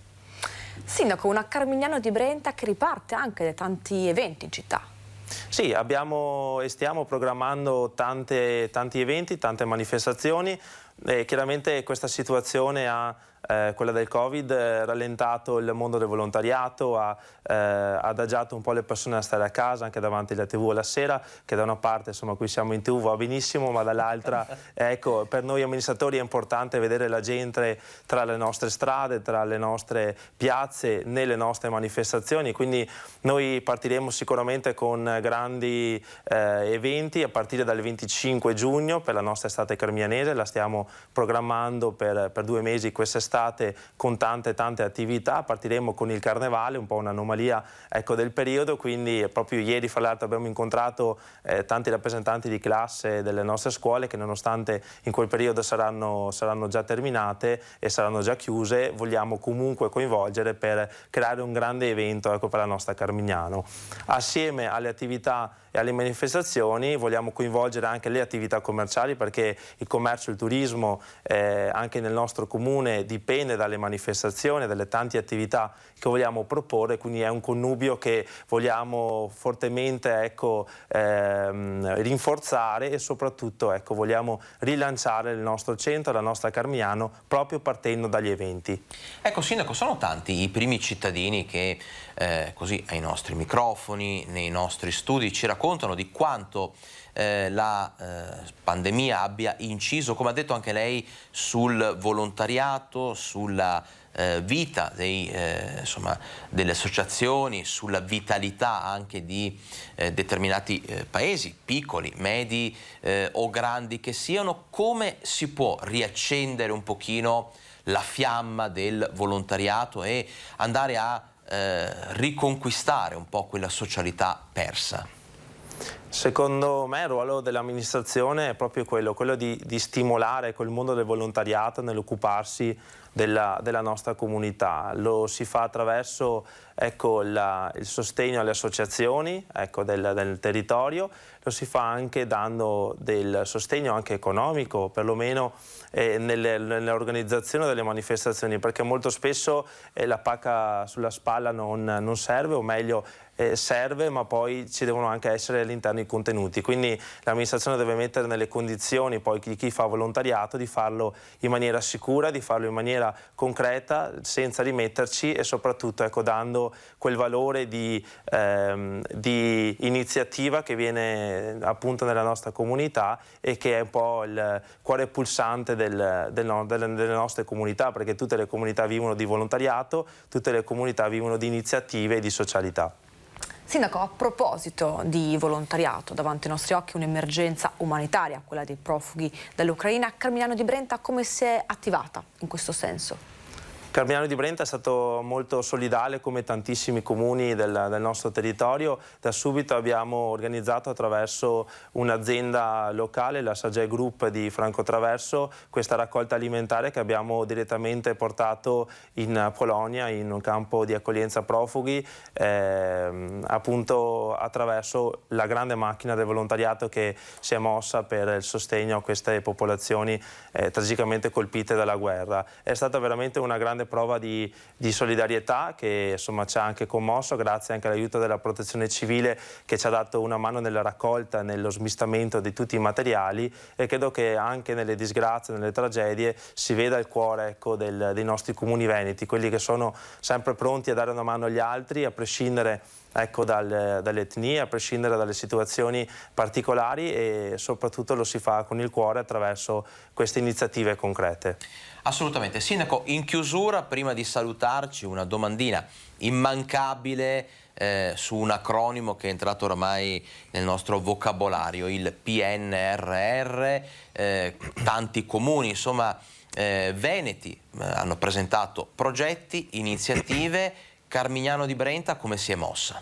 Sindaco, una Carmignano di Brenta che riparte anche da tanti eventi in città. Sì, abbiamo e stiamo programmando tanti eventi, tante manifestazioni. Chiaramente questa situazione ha quella del Covid, rallentato il mondo del volontariato, ha adagiato un po' le persone a stare a casa anche davanti alla TV la sera, che da una parte insomma qui siamo in TV va benissimo, ma dall'altra ecco, per noi amministratori è importante vedere la gente tra le nostre strade, tra le nostre piazze, nelle nostre manifestazioni, quindi noi partiremo sicuramente con grandi eventi a partire dal 25 giugno per la nostra estate carmignanese, la stiamo programmando per 2 mesi quest'estate con tante attività. Partiremo con il carnevale, un po' un'anomalia ecco, del periodo, quindi proprio ieri fra l'altro abbiamo incontrato tanti rappresentanti di classe delle nostre scuole che nonostante in quel periodo saranno già terminate e saranno già chiuse, vogliamo comunque coinvolgere per creare un grande evento ecco, per la nostra Carmignano. Assieme alle attività e alle manifestazioni vogliamo coinvolgere anche le attività commerciali, perché il commercio e il turismo anche nel nostro comune dipende dalle manifestazioni, dalle tante attività che vogliamo proporre, quindi è un connubio che vogliamo fortemente ecco, rinforzare e soprattutto ecco, vogliamo rilanciare il nostro centro, la nostra Carmignano, proprio partendo dagli eventi. Ecco Sindaco, sono tanti i primi cittadini che così ai nostri microfoni, nei nostri studi ci raccontano di quanto la pandemia abbia inciso, come ha detto anche lei, sul volontariato, sulla vita delle associazioni, sulla vitalità anche di determinati paesi, piccoli, medi o grandi che siano. Come si può riaccendere un pochino la fiamma del volontariato e andare a riconquistare un po' quella socialità persa? Secondo me il ruolo dell'amministrazione è proprio quello di stimolare quel mondo del volontariato nell'occuparsi della nostra comunità. Lo si fa attraverso ecco, il sostegno alle associazioni ecco, del territorio, lo si fa anche dando del sostegno anche economico, perlomeno nell'organizzazione delle manifestazioni, perché molto spesso la pacca sulla spalla non serve, o meglio serve, ma poi ci devono anche essere all'interno i contenuti, quindi l'amministrazione deve mettere nelle condizioni poi chi fa volontariato di farlo in maniera sicura, di farlo in maniera concreta, senza rimetterci e soprattutto ecco, dando quel valore di iniziativa che viene appunto nella nostra comunità e che è un po' il cuore pulsante delle nostre comunità, perché tutte le comunità vivono di volontariato, tutte le comunità vivono di iniziative e di socialità. Sindaco, a proposito di volontariato, davanti ai nostri occhi un'emergenza umanitaria, quella dei profughi dall'Ucraina. Carmignano di Brenta come si è attivata in questo senso? Carmignano di Brenta è stato molto solidale come tantissimi comuni del nostro territorio. Da subito abbiamo organizzato attraverso un'azienda locale, la Sage Group di Franco Traverso, questa raccolta alimentare che abbiamo direttamente portato in Polonia, in un campo di accoglienza profughi, appunto attraverso la grande macchina del volontariato che si è mossa per il sostegno a queste popolazioni tragicamente colpite dalla guerra. È stata veramente una grande prova di solidarietà che insomma ci ha anche commosso, grazie anche all'aiuto della Protezione Civile che ci ha dato una mano nella raccolta e nello smistamento di tutti i materiali, e credo che anche nelle disgrazie, nelle tragedie si veda il cuore ecco, dei nostri comuni veneti, quelli che sono sempre pronti a dare una mano agli altri a prescindere ecco, dalle etnie, a prescindere dalle situazioni particolari, e soprattutto lo si fa con il cuore attraverso queste iniziative concrete. Assolutamente. Sindaco, in chiusura, prima di salutarci, una domandina immancabile su un acronimo che è entrato oramai nel nostro vocabolario, il PNRR. Tanti comuni, insomma, veneti hanno presentato progetti, iniziative. Carmignano di Brenta come si è mossa?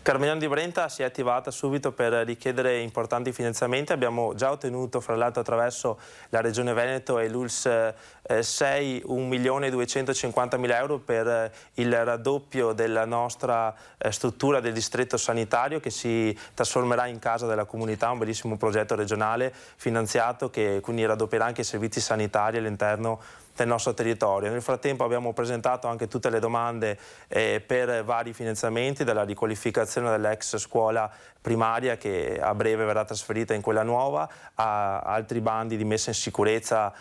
Carmignano di Brenta si è attivata subito per richiedere importanti finanziamenti. Abbiamo già ottenuto, fra l'altro attraverso la Regione Veneto e l'ULS 6, 1.250.000 euro per il raddoppio della nostra struttura del distretto sanitario, che si trasformerà in casa della comunità, un bellissimo progetto regionale finanziato che quindi raddoppierà anche i servizi sanitari all'interno del nostro territorio. Nel frattempo abbiamo presentato anche tutte le domande per vari finanziamenti, dalla riqualificazione dell'ex scuola primaria, che a breve verrà trasferita in quella nuova, a altri bandi di messa in sicurezza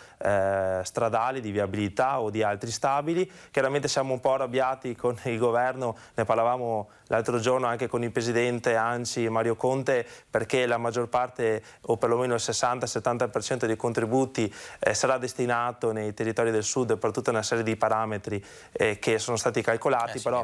stradali, di viabilità o di altri stabili. Chiaramente siamo un po' arrabbiati con il governo, ne parlavamo l'altro giorno anche con il presidente ANCI Mario Conte, perché la maggior parte, o perlomeno il 60-70% dei contributi sarà destinato nei territori del sud per tutta una serie di parametri che sono stati calcolati. Sì, però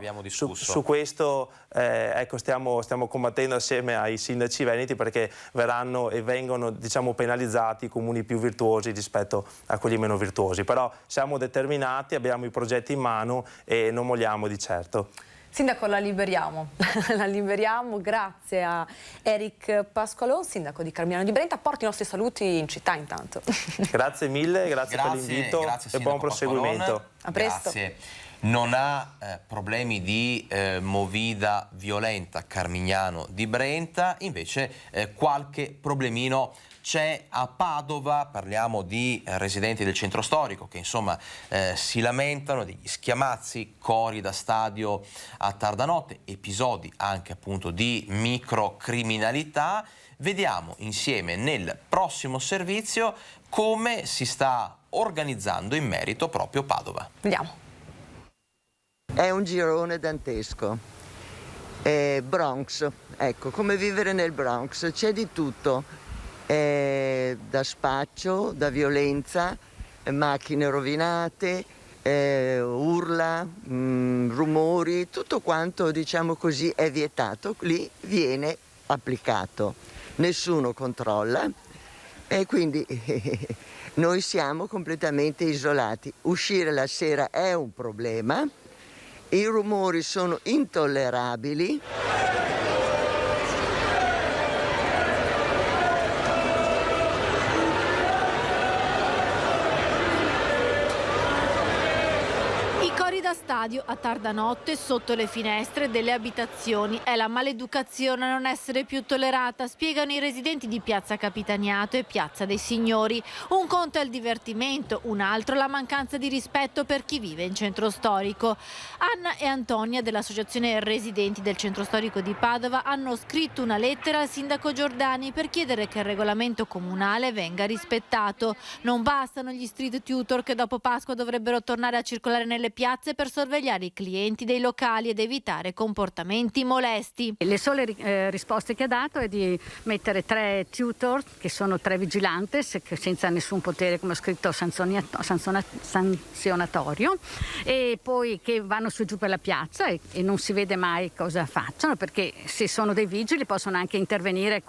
su questo ecco, stiamo combattendo assieme ai sindaci veneti, perché verranno e vengono, diciamo, penalizzati i comuni più virtuosi rispetto a quelli meno virtuosi. Però siamo determinati, abbiamo i progetti in mano e non molliamo di certo. Sindaco, la liberiamo, la liberiamo grazie a Eric Pasqualon, sindaco di Carmignano di Brenta. Porti i nostri saluti in città intanto. Grazie mille, grazie per l'invito e buon proseguimento. A presto. Grazie. Non ha problemi di movida violenta Carmignano di Brenta, invece qualche problemino c'è a Padova. Parliamo di residenti del centro storico che insomma si lamentano degli schiamazzi, cori da stadio a tarda notte, episodi anche appunto di microcriminalità. Vediamo insieme nel prossimo servizio come si sta organizzando in merito proprio Padova. Vediamo. È un girone dantesco. Bronx, ecco, come vivere nel Bronx, c'è di tutto, da spaccio, da violenza, macchine rovinate, urla, rumori, tutto quanto, diciamo così, è vietato, lì viene applicato, nessuno controlla e quindi noi siamo completamente isolati. Uscire la sera è un problema. I rumori sono intollerabili. Da stadio a tarda notte sotto le finestre delle abitazioni è la maleducazione a non essere più tollerata, spiegano i residenti di Piazza Capitaniato e Piazza dei Signori. Un conto è il divertimento, un altro la mancanza di rispetto per chi vive in centro storico. Anna e Antonia dell'associazione Residenti del centro storico di Padova hanno scritto una lettera al sindaco Giordani per chiedere che il regolamento comunale venga rispettato. Non bastano gli street tutor che dopo Pasqua dovrebbero tornare a circolare nelle piazze per sorvegliare i clienti dei locali ed evitare comportamenti molesti. Le sole risposte che ha dato è di mettere 3 tutor, che sono 3 vigilantes, senza nessun potere, come ho scritto, sanzionatorio, e poi che vanno su e giù per la piazza e non si vede mai cosa facciano, perché se sono dei vigili possono anche intervenire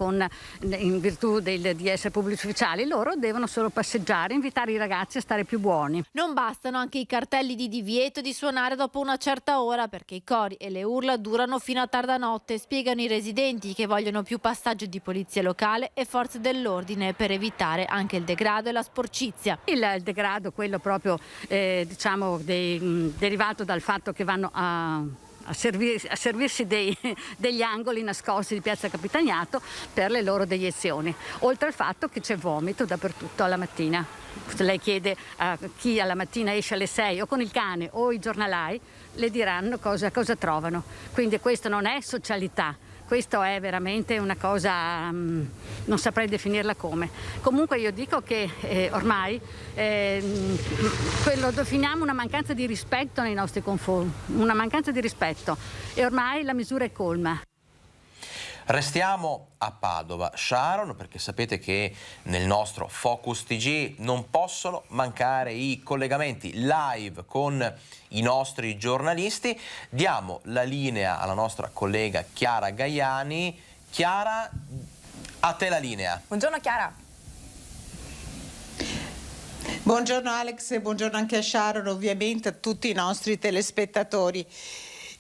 in virtù di essere pubblici ufficiali. Loro devono solo passeggiare, invitare i ragazzi a stare più buoni. Non bastano anche i cartelli di divieto di suonare dopo una certa ora, perché i cori e le urla durano fino a tarda notte, spiegano i residenti, che vogliono più passaggio di polizia locale e forze dell'ordine per evitare anche il degrado e la sporcizia. Il degrado, quello proprio diciamo derivato dal fatto che vanno a servirsi degli angoli nascosti di Piazza Capitaniato per le loro deiezioni, oltre al fatto che c'è vomito dappertutto alla mattina. Se lei chiede a chi alla mattina esce alle 6 o con il cane o i giornalai, le diranno cosa trovano. Quindi questo non è socialità, questo è veramente una cosa, non saprei definirla come. Comunque io dico che ormai lo definiamo una mancanza di rispetto nei nostri confronti, una mancanza di rispetto, e ormai la misura è colma. Restiamo a Padova, Sharon, perché sapete che nel nostro Focus TG non possono mancare i collegamenti live con i nostri giornalisti. Diamo la linea alla nostra collega Chiara Gaiani. Chiara, a te la linea. Buongiorno Chiara. Buongiorno Alex e buongiorno anche a Sharon, ovviamente a tutti i nostri telespettatori.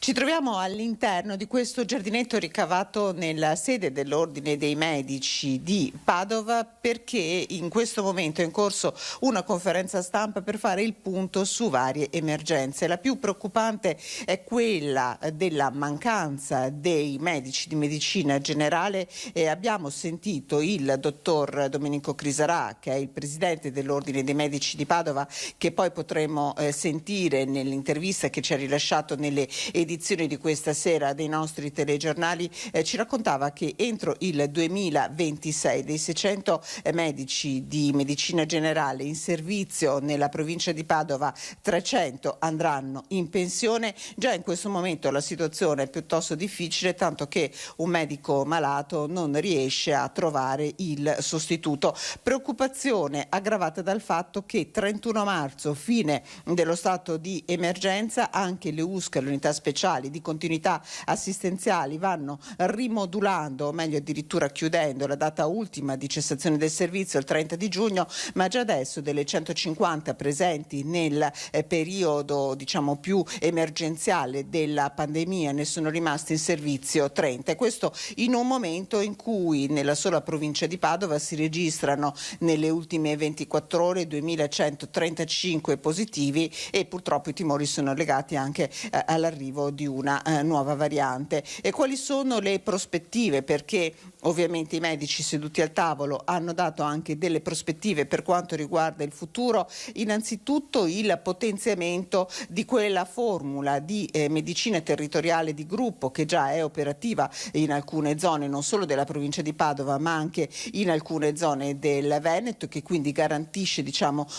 Ci troviamo all'interno di questo giardinetto ricavato nella sede dell'Ordine dei Medici di Padova, perché in questo momento è in corso una conferenza stampa per fare il punto su varie emergenze. La più preoccupante è quella della mancanza dei medici di medicina generale e abbiamo sentito il dottor Domenico Crisarà, che è il presidente dell'Ordine dei Medici di Padova, che poi potremo sentire nell'intervista che ci ha rilasciato nelle edizioni di questa sera dei nostri telegiornali. Ci raccontava che entro il 2026 dei 600 medici di medicina generale in servizio nella provincia di Padova 300 andranno in pensione. Già in questo momento la situazione è piuttosto difficile, tanto che un medico malato non riesce a trovare il sostituto. Preoccupazione aggravata dal fatto che 31 marzo, fine dello stato di emergenza, anche le USC, le unità speciali di continuità assistenziali, vanno rimodulando, o meglio addirittura chiudendo la data ultima di cessazione del servizio il 30 di giugno, ma già adesso delle 150 presenti nel periodo più emergenziale della pandemia ne sono rimasti in servizio 30, e questo in un momento in cui nella sola provincia di Padova si registrano nelle ultime 24 ore 2135 positivi e purtroppo i timori sono legati anche all'arrivo di una nuova variante. E quali sono le prospettive? Perché ovviamente i medici seduti al tavolo hanno dato anche delle prospettive per quanto riguarda il futuro. Innanzitutto il potenziamento di quella formula di medicina territoriale di gruppo che già è operativa in alcune zone non solo della provincia di Padova ma anche in alcune zone del Veneto, che quindi garantisce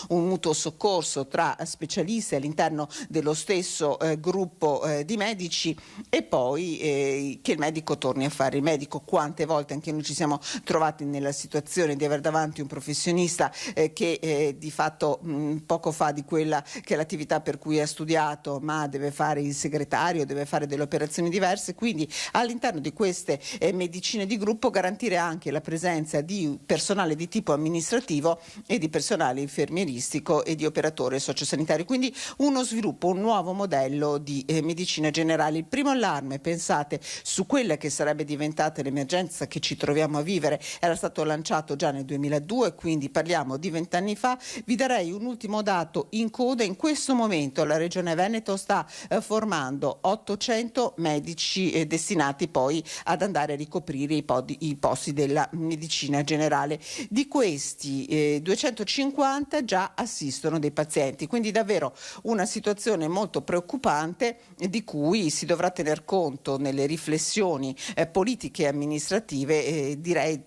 un mutuo soccorso tra specialisti all'interno dello stesso gruppo di medici, e poi che il medico torni a fare il medico. Quante volte anche noi ci siamo trovati nella situazione di avere davanti un professionista che di fatto poco fa di quella che è l'attività per cui ha studiato, ma deve fare il segretario, deve fare delle operazioni diverse. Quindi all'interno di queste medicine di gruppo garantire anche la presenza di personale di tipo amministrativo e di personale infermieristico e di operatore sociosanitario, quindi uno sviluppo, un nuovo modello di medicina generale. Il primo allarme, pensate, su quella che sarebbe diventata l'emergenza che ci troviamo a vivere era stato lanciato già nel 2002, quindi parliamo di 20 anni fa. Vi darei un ultimo dato in coda: in questo momento la Regione Veneto sta formando 800 medici destinati poi ad andare a ricoprire i posti della medicina generale. Di questi 250 già assistono dei pazienti, quindi davvero una situazione molto preoccupante di cui si dovrà tener conto nelle riflessioni politiche e amministrative direi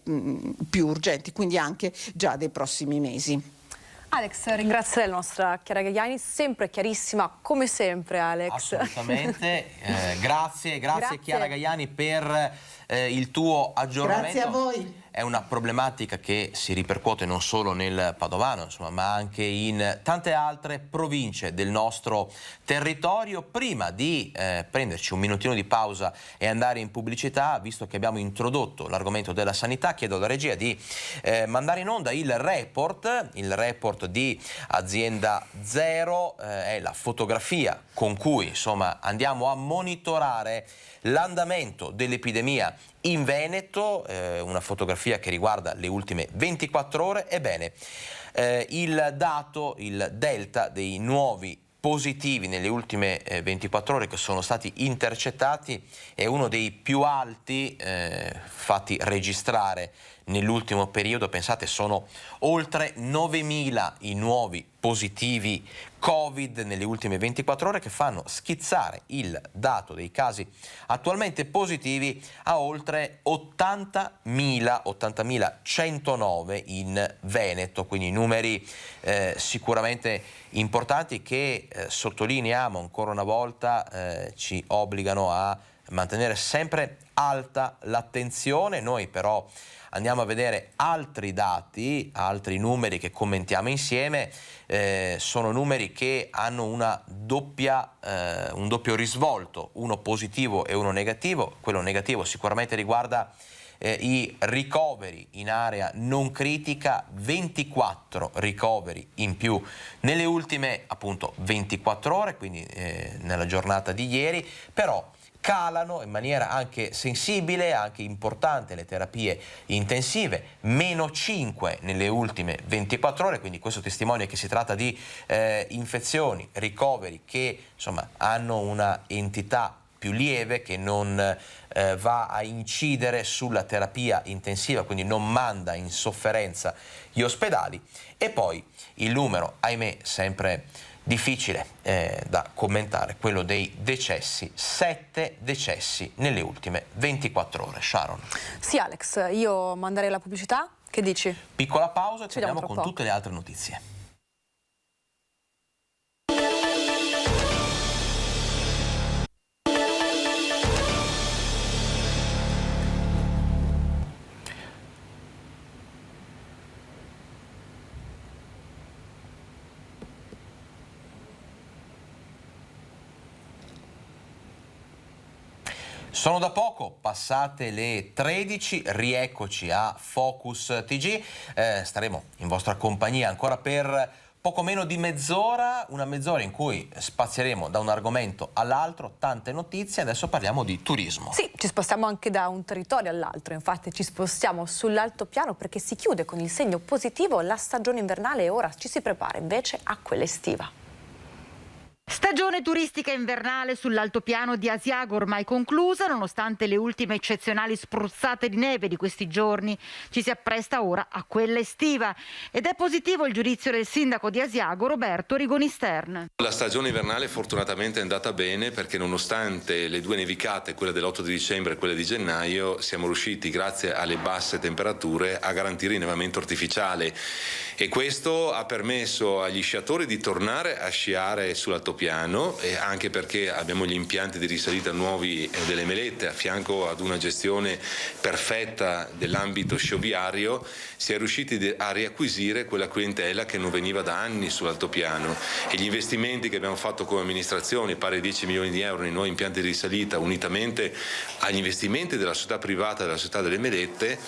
più urgenti, quindi anche già dei prossimi mesi. Alex, ringrazio la nostra Chiara Gagliani, sempre chiarissima come sempre, Alex. Assolutamente, grazie Chiara Gagliani per il tuo aggiornamento. Grazie a voi. È una problematica che si ripercuote non solo nel Padovano, ma anche in tante altre province del nostro territorio. Prima di prenderci un minutino di pausa e andare in pubblicità, visto che abbiamo introdotto l'argomento della sanità, chiedo alla regia di mandare in onda il report di Azienda Zero. È la fotografia con cui andiamo a monitorare l'andamento dell'epidemia in Veneto, una fotografia che riguarda le ultime 24 ore. Ebbene, il delta dei nuovi positivi nelle ultime 24 ore che sono stati intercettati è uno dei più alti fatti registrare nell'ultimo periodo. Pensate, sono oltre 9.000 i nuovi positivi Covid nelle ultime 24 ore, che fanno schizzare il dato dei casi attualmente positivi a oltre 80.109 in Veneto, quindi numeri sicuramente importanti che sottolineiamo ancora una volta, ci obbligano a mantenere sempre alta l'attenzione. Noi però andiamo a vedere altri dati, altri numeri che commentiamo insieme. Sono numeri che hanno un doppio risvolto, uno positivo e uno negativo. Quello negativo sicuramente riguarda i ricoveri in area non critica, 24 ricoveri in più nelle ultime appunto 24 ore, quindi nella giornata di ieri, però calano in maniera anche sensibile, anche importante le terapie intensive, -5 nelle ultime 24 ore, quindi questo testimonia che si tratta di infezioni, ricoveri che insomma hanno una entità più lieve, che non va a incidere sulla terapia intensiva, quindi non manda in sofferenza gli ospedali. E poi il numero, ahimè, sempre difficile da commentare, quello dei decessi, 7 decessi nelle ultime 24 ore. Sharon. Sì Alex, io manderei la pubblicità, che dici? Piccola pausa e ci vediamo torniamo con tutte le altre notizie. Sono da poco passate le 13, rieccoci a Focus TG, staremo in vostra compagnia ancora per poco meno di mezz'ora, una mezz'ora in cui spazieremo da un argomento all'altro, tante notizie. Adesso parliamo di turismo. Sì, ci spostiamo anche da un territorio all'altro, infatti ci spostiamo sull'altopiano perché si chiude con il segno positivo la stagione invernale e ora ci si prepara invece a quella estiva. Stagione turistica invernale sull'altopiano di Asiago ormai conclusa, nonostante le ultime eccezionali spruzzate di neve di questi giorni. Ci si appresta ora a quella estiva ed è positivo il giudizio del sindaco di Asiago, Roberto Rigoni-Stern. La stagione invernale fortunatamente è andata bene perché nonostante le due nevicate, quella dell'8 di dicembre e quella di gennaio, siamo riusciti grazie alle basse temperature a garantire il nevamento artificiale e questo ha permesso agli sciatori di tornare a sciare sull'altopiano, e anche perché abbiamo gli impianti di risalita nuovi delle Melette a fianco ad una gestione perfetta dell'ambito scioviario, si è riusciti a riacquisire quella clientela che non veniva da anni sull'altopiano e gli investimenti che abbiamo fatto come amministrazione, pari a 10 milioni di euro nei nuovi impianti di risalita, unitamente agli investimenti della società privata e della società delle Melette,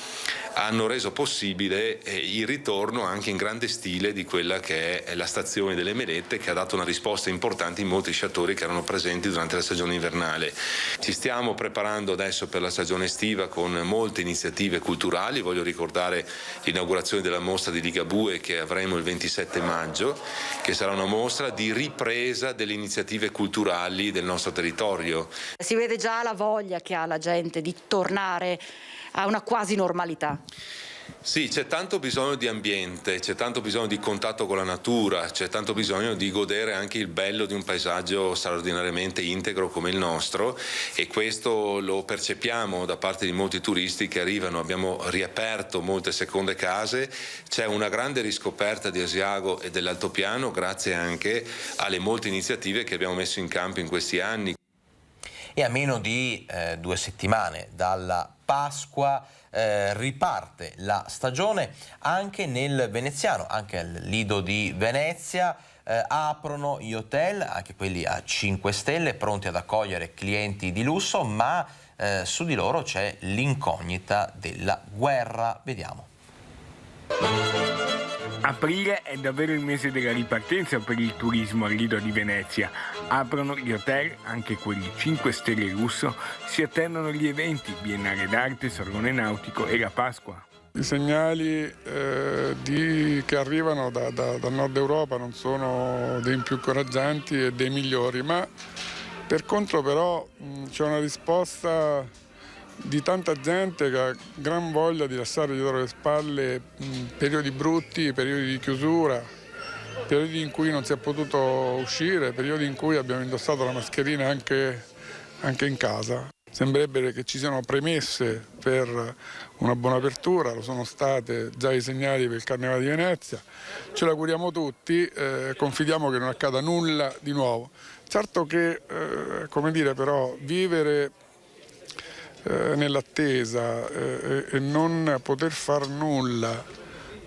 hanno reso possibile il ritorno anche in grande stile di quella che è la stazione delle Melette, che ha dato una risposta importante in molti sciatori che erano presenti durante la stagione invernale. Ci stiamo preparando adesso per la stagione estiva con molte iniziative culturali. Voglio ricordare l'inaugurazione della mostra di Ligabue che avremo il 27 maggio, che sarà una mostra di ripresa delle iniziative culturali del nostro territorio. Si vede già la voglia che ha la gente di tornare a una quasi normalità. Sì, c'è tanto bisogno di ambiente, c'è tanto bisogno di contatto con la natura, c'è tanto bisogno di godere anche il bello di un paesaggio straordinariamente integro come il nostro e questo lo percepiamo da parte di molti turisti che arrivano. Abbiamo riaperto molte seconde case, c'è una grande riscoperta di Asiago e dell'altopiano grazie anche alle molte iniziative che abbiamo messo in campo in questi anni. E a meno di 2 settimane dalla Pasqua riparte la stagione anche nel veneziano, anche al Lido di Venezia. Aprono gli hotel, anche quelli a 5 stelle, pronti ad accogliere clienti di lusso, ma su di loro c'è l'incognita della guerra. Vediamo. Aprile è davvero il mese della ripartenza per il turismo al Lido di Venezia. Aprono gli hotel, anche quelli 5 stelle lusso, si attendono gli eventi, Biennale d'arte, Salone Nautico e la Pasqua. I segnali che arrivano dal nord Europa non sono dei più incoraggianti e dei migliori, ma per contro però c'è una risposta di tanta gente che ha gran voglia di lasciare dietro le spalle periodi brutti, periodi di chiusura, periodi in cui non si è potuto uscire, periodi in cui abbiamo indossato la mascherina anche in casa. Sembrerebbe che ci siano premesse per una buona apertura, lo sono state già i segnali per il Carnevale di Venezia, ce l'auguriamo tutti, confidiamo che non accada nulla di nuovo. Certo che, come dire, però, vivere nell'attesa e non poter far nulla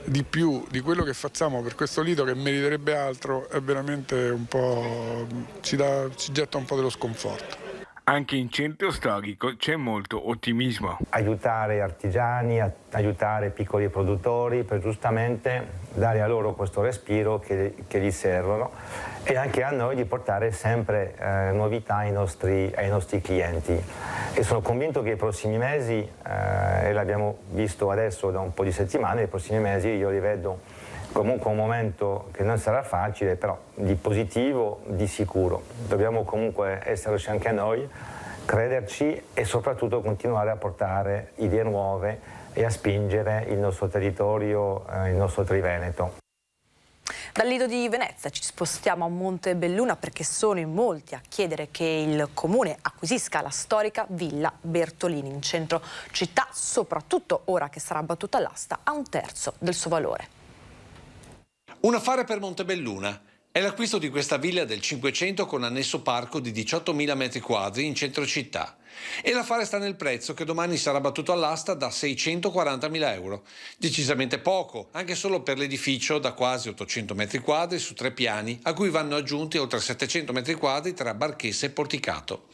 di più di quello che facciamo per questo Lido, che meriterebbe altro, è veramente un po' ci getta un po' dello sconforto. Anche in centro storico c'è molto ottimismo. Aiutare artigiani, aiutare piccoli produttori per giustamente dare a loro questo respiro che gli servono, e anche a noi di portare sempre novità ai nostri clienti. E sono convinto che i prossimi mesi, e l'abbiamo visto adesso da un po' di settimane, i prossimi mesi io li vedo comunque un momento che non sarà facile, però di positivo, di sicuro. Dobbiamo comunque esserci anche noi, crederci e soprattutto continuare a portare idee nuove e a spingere il nostro territorio, il nostro Triveneto. Dal Lido di Venezia ci spostiamo a Montebelluna perché sono in molti a chiedere che il comune acquisisca la storica Villa Bertolini in centro città, soprattutto ora che sarà battuta all'asta a 1/3 del suo valore. Un affare per Montebelluna è l'acquisto di questa villa del Cinquecento con annesso parco di 18.000 metri quadri in centro città. E l'affare sta nel prezzo, che domani sarà battuto all'asta da 640.000 euro. Decisamente poco, anche solo per l'edificio da quasi 800 metri quadri su 3 piani, a cui vanno aggiunti oltre 700 metri quadri tra barchessa e porticato.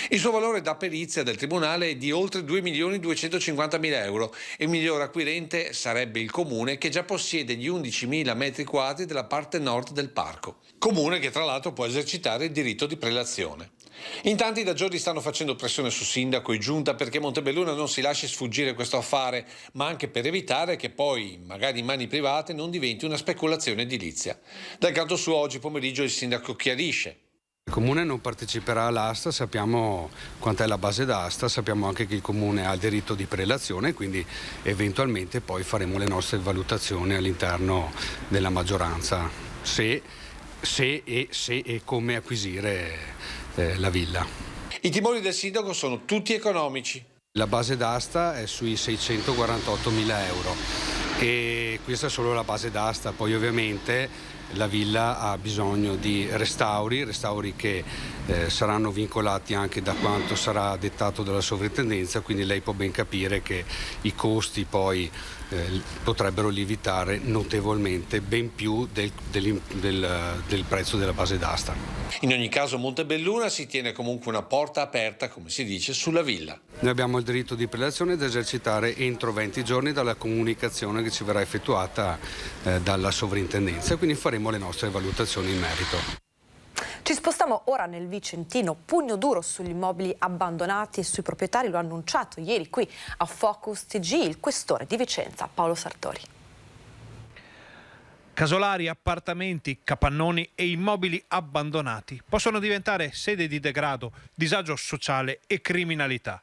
Il suo valore da perizia del tribunale è di oltre 2.250.000 euro e il miglior acquirente sarebbe il comune, che già possiede gli 11.000 metri quadri della parte nord del parco. Comune che tra l'altro può esercitare il diritto di prelazione. In tanti da giorni stanno facendo pressione su sindaco e giunta perché Montebelluna non si lasci sfuggire questo affare, ma anche per evitare che poi, magari in mani private, non diventi una speculazione edilizia. Dal canto suo oggi pomeriggio il sindaco chiarisce. Il comune non parteciperà all'asta, sappiamo quant'è la base d'asta, sappiamo anche che il comune ha il diritto di prelazione, quindi eventualmente poi faremo le nostre valutazioni all'interno della maggioranza, se e come acquisire la villa. I timori del sindaco sono tutti economici. La base d'asta è sui 648.000 euro e questa è solo la base d'asta, poi ovviamente la villa ha bisogno di restauri che saranno vincolati anche da quanto sarà dettato dalla sovrintendenza, quindi lei può ben capire che i costi poi potrebbero lievitare notevolmente, ben più del prezzo della base d'asta. In ogni caso Montebelluna si tiene comunque una porta aperta, come si dice, sulla villa. Noi abbiamo il diritto di prelazione da esercitare entro 20 giorni dalla comunicazione che ci verrà effettuata dalla sovrintendenza, quindi faremo le nostre valutazioni in merito. Ci spostiamo ora nel Vicentino, pugno duro sugli immobili abbandonati e sui proprietari, lo ha annunciato ieri qui a Focus TG il questore di Vicenza, Paolo Sartori. Casolari, appartamenti, capannoni e immobili abbandonati possono diventare sede di degrado, disagio sociale e criminalità.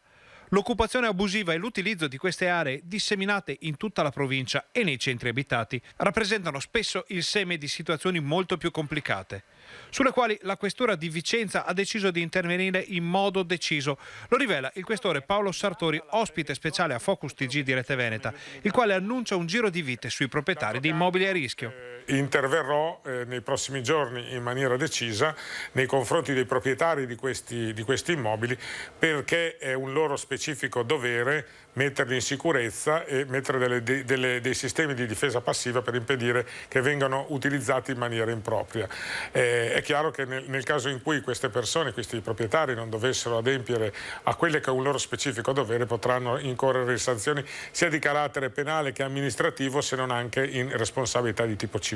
L'occupazione abusiva e l'utilizzo di queste aree disseminate in tutta la provincia e nei centri abitati rappresentano spesso il seme di situazioni molto più complicate, sulle quali la Questura di Vicenza ha deciso di intervenire in modo deciso. Lo rivela il questore Paolo Sartori, ospite speciale a Focus TG di Rete Veneta, il quale annuncia un giro di vite sui proprietari di immobili a rischio. Interverrò nei prossimi giorni in maniera decisa nei confronti dei proprietari di questi immobili, perché è un loro specifico dovere metterli in sicurezza e mettere dei sistemi di difesa passiva per impedire che vengano utilizzati in maniera impropria. È chiaro che nel caso in cui queste persone, questi proprietari, non dovessero adempiere a quello che è un loro specifico dovere, potranno incorrere in sanzioni sia di carattere penale che amministrativo, se non anche in responsabilità di tipo civile.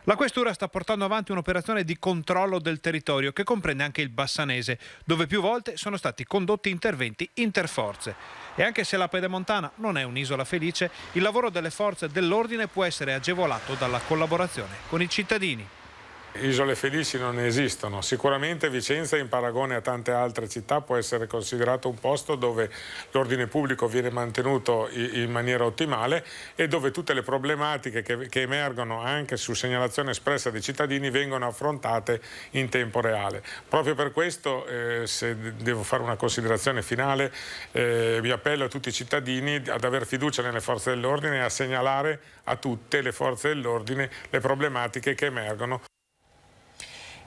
La Questura sta portando avanti un'operazione di controllo del territorio che comprende anche il Bassanese, dove più volte sono stati condotti interventi interforze. E anche se la Pedemontana non è un'isola felice, il lavoro delle forze dell'ordine può essere agevolato dalla collaborazione con i cittadini. Isole felici non ne esistono. Sicuramente Vicenza, in paragone a tante altre città, può essere considerato un posto dove l'ordine pubblico viene mantenuto in maniera ottimale e dove tutte le problematiche che emergono anche su segnalazione espressa dei cittadini vengono affrontate in tempo reale. Proprio per questo, se devo fare una considerazione finale, vi appello a tutti i cittadini ad aver fiducia nelle forze dell'ordine e a segnalare a tutte le forze dell'ordine le problematiche che emergono.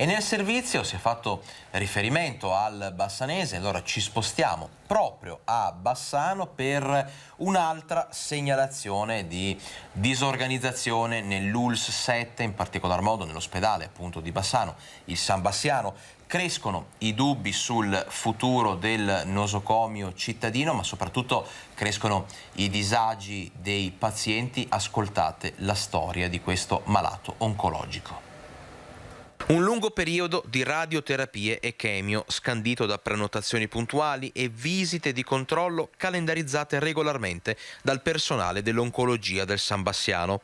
E nel servizio si è fatto riferimento al bassanese, allora ci spostiamo proprio a Bassano per un'altra segnalazione di disorganizzazione nell'ULSS 7, in particolar modo nell'ospedale appunto di Bassano, il San Bassiano. Crescono i dubbi sul futuro del nosocomio cittadino, ma soprattutto crescono i disagi dei pazienti. Ascoltate la storia di questo malato oncologico. Un lungo periodo di radioterapie e chemio scandito da prenotazioni puntuali e visite di controllo calendarizzate regolarmente dal personale dell'oncologia del San Bassiano.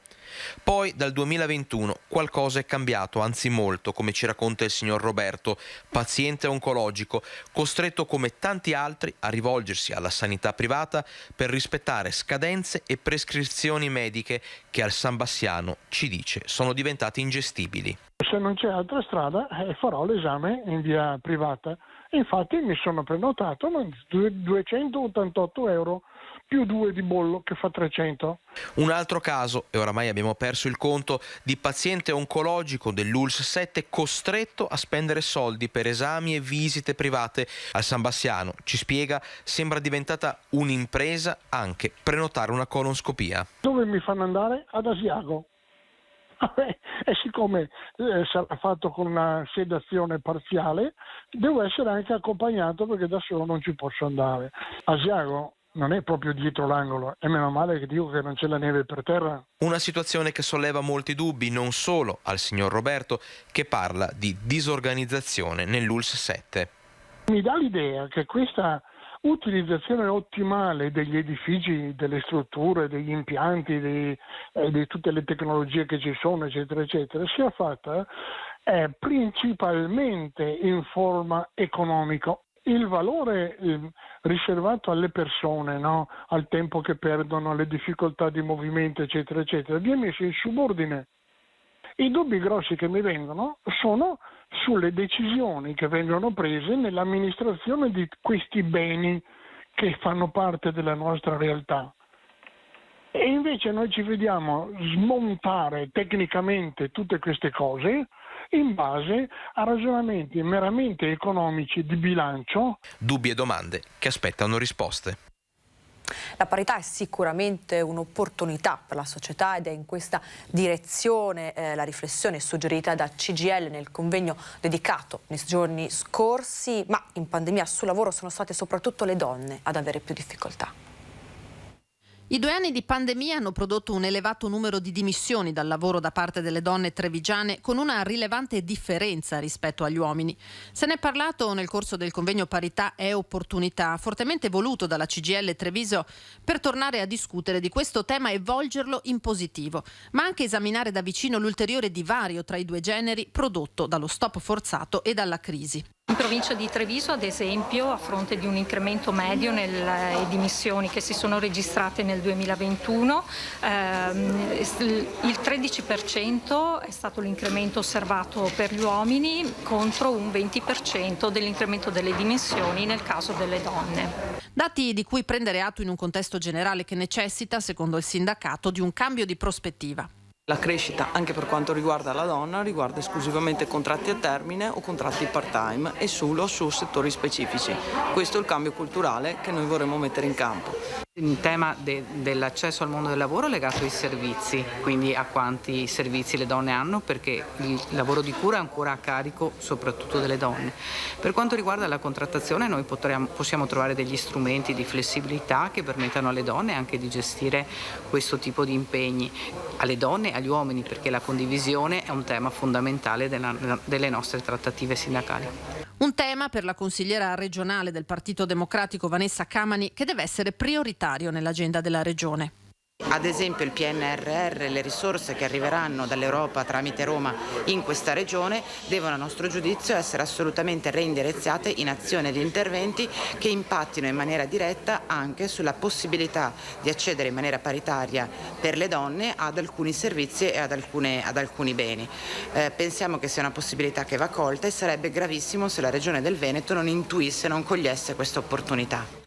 Poi dal 2021 qualcosa è cambiato, anzi molto, come ci racconta il signor Roberto, paziente oncologico, costretto come tanti altri a rivolgersi alla sanità privata per rispettare scadenze e prescrizioni mediche che al San Bassiano, ci dice, sono diventate ingestibili. Se non c'è altra strada farò l'esame in via privata. Infatti mi sono prenotato 288 euro più 2 di bollo che fa 300. Un altro caso, e oramai abbiamo perso il conto, di paziente oncologico dell'ULSS 7 costretto a spendere soldi per esami e visite private al San Bassiano. Ci spiega, sembra diventata un'impresa anche prenotare una colonscopia. Dove mi fanno andare? Ad Asiago. E siccome sarà fatto con una sedazione parziale, devo essere anche accompagnato perché da solo non ci posso andare. Asiago non è proprio dietro l'angolo, e meno male che dico che non c'è la neve per terra. Una situazione che solleva molti dubbi, non solo al signor Roberto, che parla di disorganizzazione nell'ULSS 7. Mi dà l'idea che questa utilizzazione ottimale degli edifici, delle strutture, degli impianti, di tutte le tecnologie che ci sono, eccetera, eccetera, sia fatta principalmente in forma economica. Il valore riservato alle persone, no? Al tempo che perdono, alle difficoltà di movimento, eccetera, eccetera, viene messo in subordine. I dubbi grossi che mi vengono sono sulle decisioni che vengono prese nell'amministrazione di questi beni che fanno parte della nostra realtà. E invece noi ci vediamo smontare tecnicamente tutte queste cose in base a ragionamenti meramente economici di bilancio. Dubbi e domande che aspettano risposte. La parità è sicuramente un'opportunità per la società ed è in questa direzione la riflessione suggerita da CGIL nel convegno dedicato nei giorni scorsi, ma in pandemia sul lavoro sono state soprattutto le donne ad avere più difficoltà. I 2 anni di pandemia hanno prodotto un elevato numero di dimissioni dal lavoro da parte delle donne trevigiane, con una rilevante differenza rispetto agli uomini. Se ne è parlato nel corso del convegno Parità è opportunità, fortemente voluto dalla CGIL Treviso, per tornare a discutere di questo tema e volgerlo in positivo, ma anche esaminare da vicino l'ulteriore divario tra i 2 generi prodotto dallo stop forzato e dalla crisi. In provincia di Treviso, ad esempio, a fronte di un incremento medio nelle dimissioni che si sono registrate nel 2021, il 13% è stato l'incremento osservato per gli uomini contro un 20% dell'incremento delle dimissioni nel caso delle donne. Dati di cui prendere atto in un contesto generale che necessita, secondo il sindacato, di un cambio di prospettiva. La crescita, anche per quanto riguarda la donna, riguarda esclusivamente contratti a termine o contratti part-time e solo su settori specifici. Questo è il cambio culturale che noi vorremmo mettere in campo. Il tema dell'accesso al mondo del lavoro è legato ai servizi, quindi a quanti servizi le donne hanno, perché il lavoro di cura è ancora a carico soprattutto delle donne. Per quanto riguarda la contrattazione, noi possiamo trovare degli strumenti di flessibilità che permettano alle donne anche di gestire questo tipo di impegni, alle donne e agli uomini, perché la condivisione è un tema fondamentale delle nostre trattative sindacali. Un tema per la consigliera regionale del Partito Democratico Vanessa Camani che deve essere prioritario nell'agenda della regione. Ad esempio il PNRR, le risorse che arriveranno dall'Europa tramite Roma in questa regione devono a nostro giudizio essere assolutamente reindirizzate in azione di interventi che impattino in maniera diretta anche sulla possibilità di accedere in maniera paritaria per le donne ad alcuni servizi e ad alcuni beni. Pensiamo che sia una possibilità che va colta e sarebbe gravissimo se la regione del Veneto non intuisse, non cogliesse questa opportunità.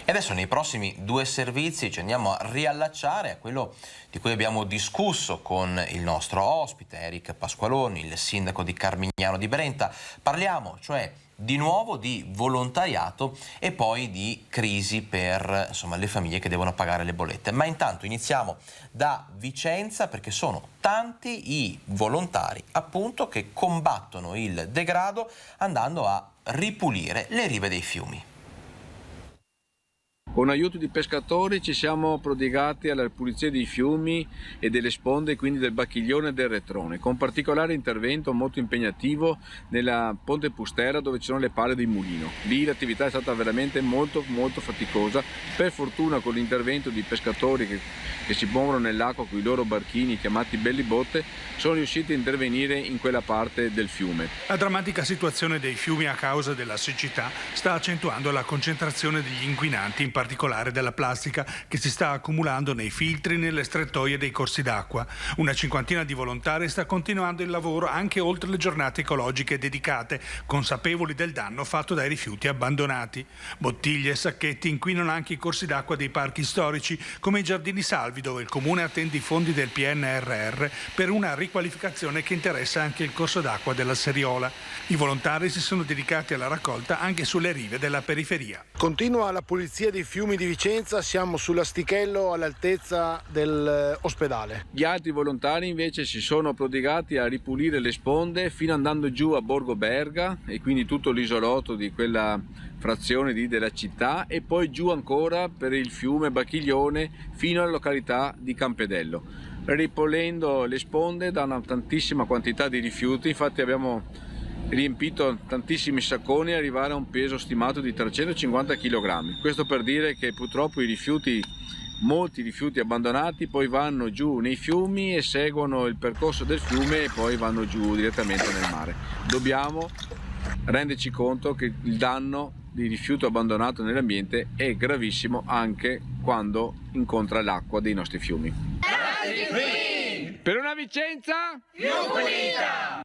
E adesso nei prossimi 2 servizi ci andiamo a riallacciare a quello di cui abbiamo discusso con il nostro ospite Eric Pasqualoni, il sindaco di Carmignano di Brenta. Parliamo cioè di nuovo di volontariato e poi di crisi per le famiglie che devono pagare le bollette. Ma intanto iniziamo da Vicenza, perché sono tanti i volontari appunto che combattono il degrado andando a ripulire le rive dei fiumi. Con aiuto di pescatori ci siamo prodigati alla pulizia dei fiumi e delle sponde, quindi del Bacchiglione e del Retrone, con particolare intervento molto impegnativo nella Ponte Pustera, dove ci sono le pale di mulino. Lì l'attività è stata veramente molto faticosa. Per fortuna, con l'intervento di pescatori che si muovono nell'acqua con i loro barchini chiamati bellibotte, sono riusciti a intervenire in quella parte del fiume. La drammatica situazione dei fiumi a causa della siccità sta accentuando la concentrazione degli inquinanti, in particolare della plastica che si sta accumulando nei filtri e nelle strettoie dei corsi d'acqua. Una cinquantina di volontari sta continuando il lavoro anche oltre le giornate ecologiche dedicate, consapevoli del danno fatto dai rifiuti abbandonati. Bottiglie e sacchetti inquinano anche i corsi d'acqua dei parchi storici, come i Giardini Salvi, dove il comune attende i fondi del PNRR per una riqualificazione che interessa anche il corso d'acqua della Seriola. I volontari si sono dedicati alla raccolta anche sulle rive della periferia. Continua la pulizia dei fiumi di Vicenza, siamo sull'Astichello all'altezza dell'ospedale. Gli altri volontari invece si sono prodigati a ripulire le sponde fino andando giù a Borgo Berga e quindi tutto l'isolotto di quella frazione della città, e poi giù ancora per il fiume Bacchiglione fino alla località di Campedello, ripulendo le sponde da una tantissima quantità di rifiuti. Infatti abbiamo riempito tantissimi sacconi e arrivare a un peso stimato di 350 kg. Questo per dire che purtroppo molti rifiuti abbandonati poi vanno giù nei fiumi e seguono il percorso del fiume e poi vanno giù direttamente nel mare. Dobbiamo renderci conto che il danno di rifiuto abbandonato nell'ambiente è gravissimo anche quando incontra l'acqua dei nostri fiumi. Per una Vicenza più pulita!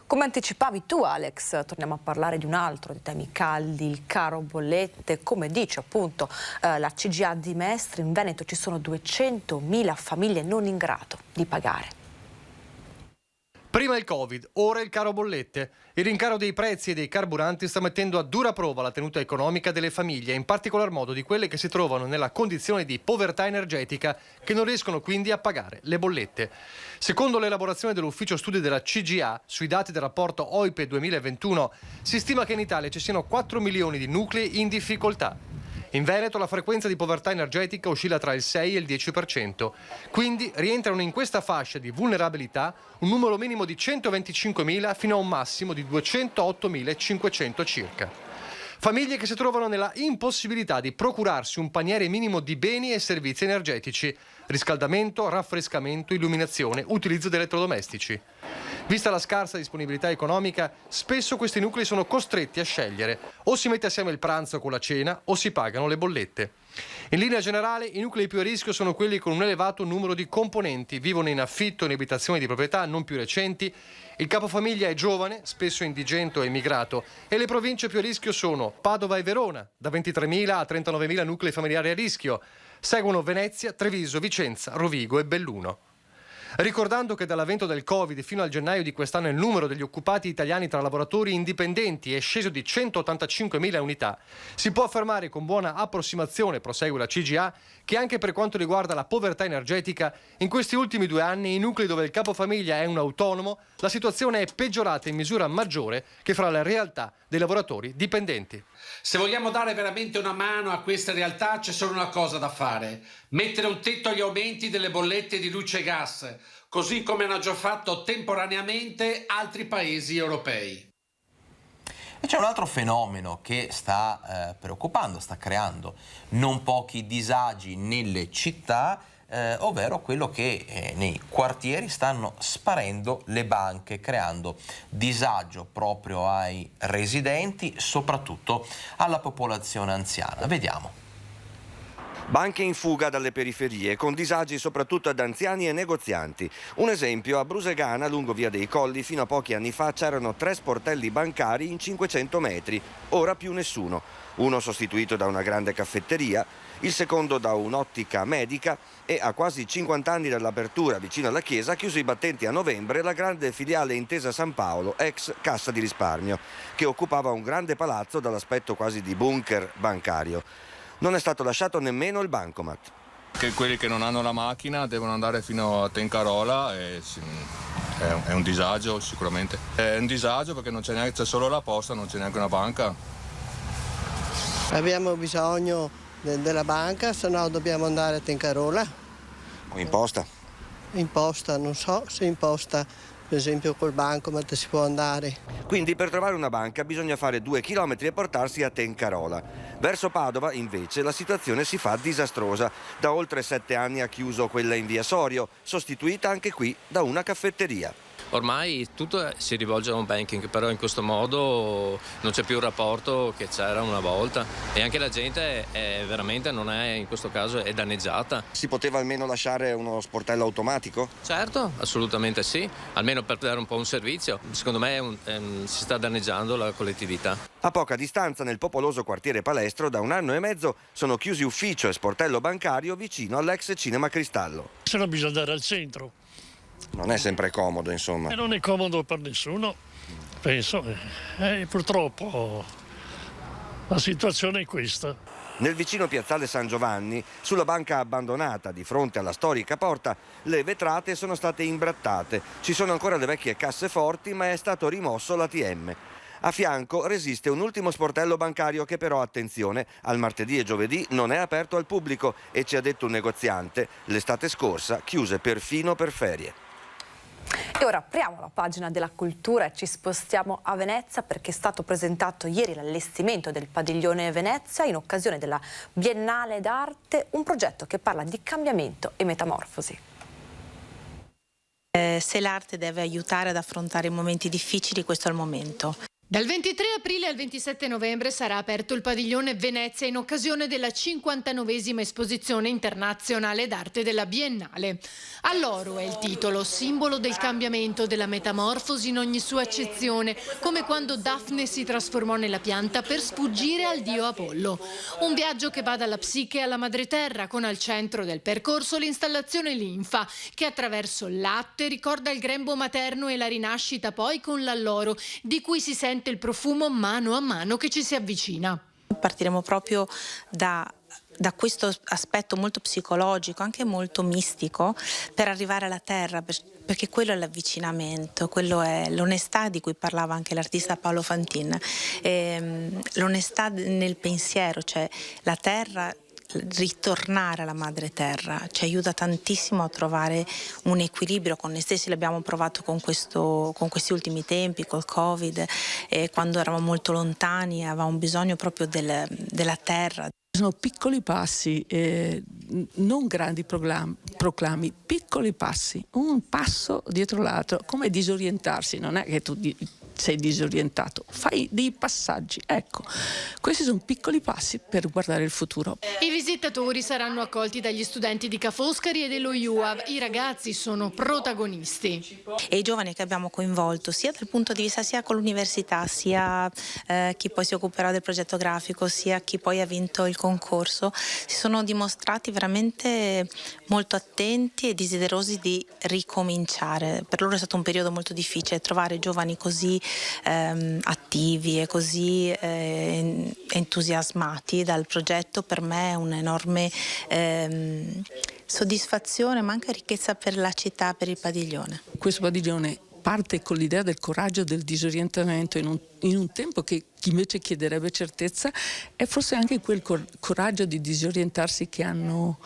Come anticipavi tu, Alex, torniamo a parlare di un altro dei temi caldi, il caro bollette. Come dice appunto la CGA di Mestre, in Veneto ci sono 200.000 famiglie non in grado di pagare. Prima il Covid, ora il caro bollette. Il rincaro dei prezzi e dei carburanti sta mettendo a dura prova la tenuta economica delle famiglie, in particolar modo di quelle che si trovano nella condizione di povertà energetica, che non riescono quindi a pagare le bollette. Secondo l'elaborazione dell'ufficio studi della CGA, sui dati del rapporto OIPE 2021, si stima che in Italia ci siano 4 milioni di nuclei in difficoltà. In Veneto la frequenza di povertà energetica oscilla tra il 6 e il 10%, quindi rientrano in questa fascia di vulnerabilità un numero minimo di 125.000 fino a un massimo di 208.500 circa. Famiglie che si trovano nella impossibilità di procurarsi un paniere minimo di beni e servizi energetici, riscaldamento, raffrescamento, illuminazione, utilizzo di elettrodomestici. Vista la scarsa disponibilità economica, spesso questi nuclei sono costretti a scegliere: o si mette assieme il pranzo con la cena o si pagano le bollette. In linea generale, i nuclei più a rischio sono quelli con un elevato numero di componenti, vivono in affitto in abitazioni di proprietà non più recenti, il capofamiglia è giovane, spesso indigente o emigrato, e le province più a rischio sono Padova e Verona, da 23.000 a 39.000 nuclei familiari a rischio. Seguono Venezia, Treviso, Vicenza, Rovigo e Belluno. Ricordando che dall'avvento del Covid fino al gennaio di quest'anno il numero degli occupati italiani tra lavoratori indipendenti è sceso di 185.000 unità, si può affermare con buona approssimazione, prosegue la CGA, che anche per quanto riguarda la povertà energetica, in questi ultimi 2 anni, i nuclei dove il capofamiglia è un autonomo, la situazione è peggiorata in misura maggiore che fra le realtà dei lavoratori dipendenti. Se vogliamo dare veramente una mano a queste realtà c'è solo una cosa da fare: mettere un tetto agli aumenti delle bollette di luce e gas, così come hanno già fatto temporaneamente altri paesi europei. E c'è un altro fenomeno che sta preoccupando, sta creando non pochi disagi nelle città, ovvero quello che nei quartieri stanno sparendo le banche, creando disagio proprio ai residenti, soprattutto alla popolazione anziana. Vediamo. Banche in fuga dalle periferie, con disagi soprattutto ad anziani e negozianti. Un esempio, a Brusegana, lungo Via dei Colli, fino a pochi anni fa c'erano 3 sportelli bancari in 500 metri, ora più nessuno. Uno sostituito da una grande caffetteria, il secondo da un'ottica medica e a quasi 50 anni dall'apertura vicino alla chiesa, chiuso i battenti a novembre, la grande filiale Intesa San Paolo, ex Cassa di Risparmio, che occupava un grande palazzo dall'aspetto quasi di bunker bancario. Non è stato lasciato nemmeno il bancomat. Che quelli che non hanno la macchina devono andare fino a Tencarola e è un disagio sicuramente. È un disagio perché c'è solo la posta, non c'è neanche una banca. Abbiamo bisogno della banca, se no dobbiamo andare a Tencarola. O in posta? In posta, non so se in posta, per esempio col bancomat si può andare. Quindi per trovare una banca bisogna fare 2 chilometri e portarsi a Tencarola. Verso Padova, invece, la situazione si fa disastrosa. Da oltre 7 anni ha chiuso quella in via Sorio, sostituita anche qui da una caffetteria. Ormai tutto si rivolge a un banking, però in questo modo non c'è più il rapporto che c'era una volta e anche la gente veramente non è, in questo caso, è danneggiata. Si poteva almeno lasciare uno sportello automatico? Certo, assolutamente sì, almeno per dare un po' un servizio. Secondo me si sta danneggiando la collettività. A poca distanza, nel popoloso quartiere Palestro, da 1 anno e mezzo sono chiusi ufficio e sportello bancario vicino all'ex Cinema Cristallo. Se no bisogna andare al centro. Non è sempre comodo, insomma. E non è comodo per nessuno, penso. Purtroppo la situazione è questa. Nel vicino piazzale San Giovanni, sulla banca abbandonata di fronte alla storica porta, le vetrate sono state imbrattate. Ci sono ancora le vecchie casseforti, ma è stato rimosso l'ATM. A fianco resiste un ultimo sportello bancario che però, attenzione, al martedì e giovedì non è aperto al pubblico e, ci ha detto un negoziante, l'estate scorsa chiuse perfino per ferie. E ora apriamo la pagina della cultura e ci spostiamo a Venezia perché è stato presentato ieri l'allestimento del padiglione Venezia in occasione della Biennale d'Arte, un progetto che parla di cambiamento e metamorfosi. Se l'arte deve aiutare ad affrontare i momenti difficili, questo è il momento. Dal 23 aprile al 27 novembre sarà aperto il padiglione Venezia in occasione della 59esima esposizione internazionale d'arte della Biennale. All'oro è il titolo, simbolo del cambiamento, della metamorfosi in ogni sua accezione, come quando Daphne si trasformò nella pianta per sfuggire al dio Apollo. Un viaggio che va dalla psiche alla madreterra, con al centro del percorso l'installazione linfa, che attraverso il latte ricorda il grembo materno e la rinascita poi con l'alloro, di cui si sente il profumo mano a mano che ci si avvicina. Partiremo proprio da questo aspetto molto psicologico, anche molto mistico, per arrivare alla terra, perché quello è l'avvicinamento, quello è l'onestà di cui parlava anche l'artista Paolo Fantin, l'onestà nel pensiero, cioè la terra. Ritornare alla madre terra ci aiuta tantissimo a trovare un equilibrio con noi stessi. L'abbiamo provato con questi ultimi tempi, col Covid, quando eravamo molto lontani, avevamo bisogno proprio della terra. Sono piccoli passi, non grandi proclami, piccoli passi, un passo dietro l'altro, come disorientarsi, non è che tu sei disorientato, fai dei passaggi, ecco, questi sono piccoli passi per guardare il futuro. I visitatori saranno accolti dagli studenti di Ca' Foscari e dello IUAV, i ragazzi sono protagonisti. E i giovani che abbiamo coinvolto sia dal punto di vista sia con l'università, sia chi poi si occuperà del progetto grafico, sia chi poi ha vinto il concorso, si sono dimostrati veramente molto attenti e desiderosi di ricominciare. Per loro è stato un periodo molto difficile, trovare giovani così attivi e così entusiasmati dal progetto per me è un'enorme soddisfazione, ma anche ricchezza per la città, per il padiglione. Questo padiglione parte con l'idea del coraggio del disorientamento in un tempo che invece chiederebbe certezza, è forse anche quel coraggio di disorientarsi che hanno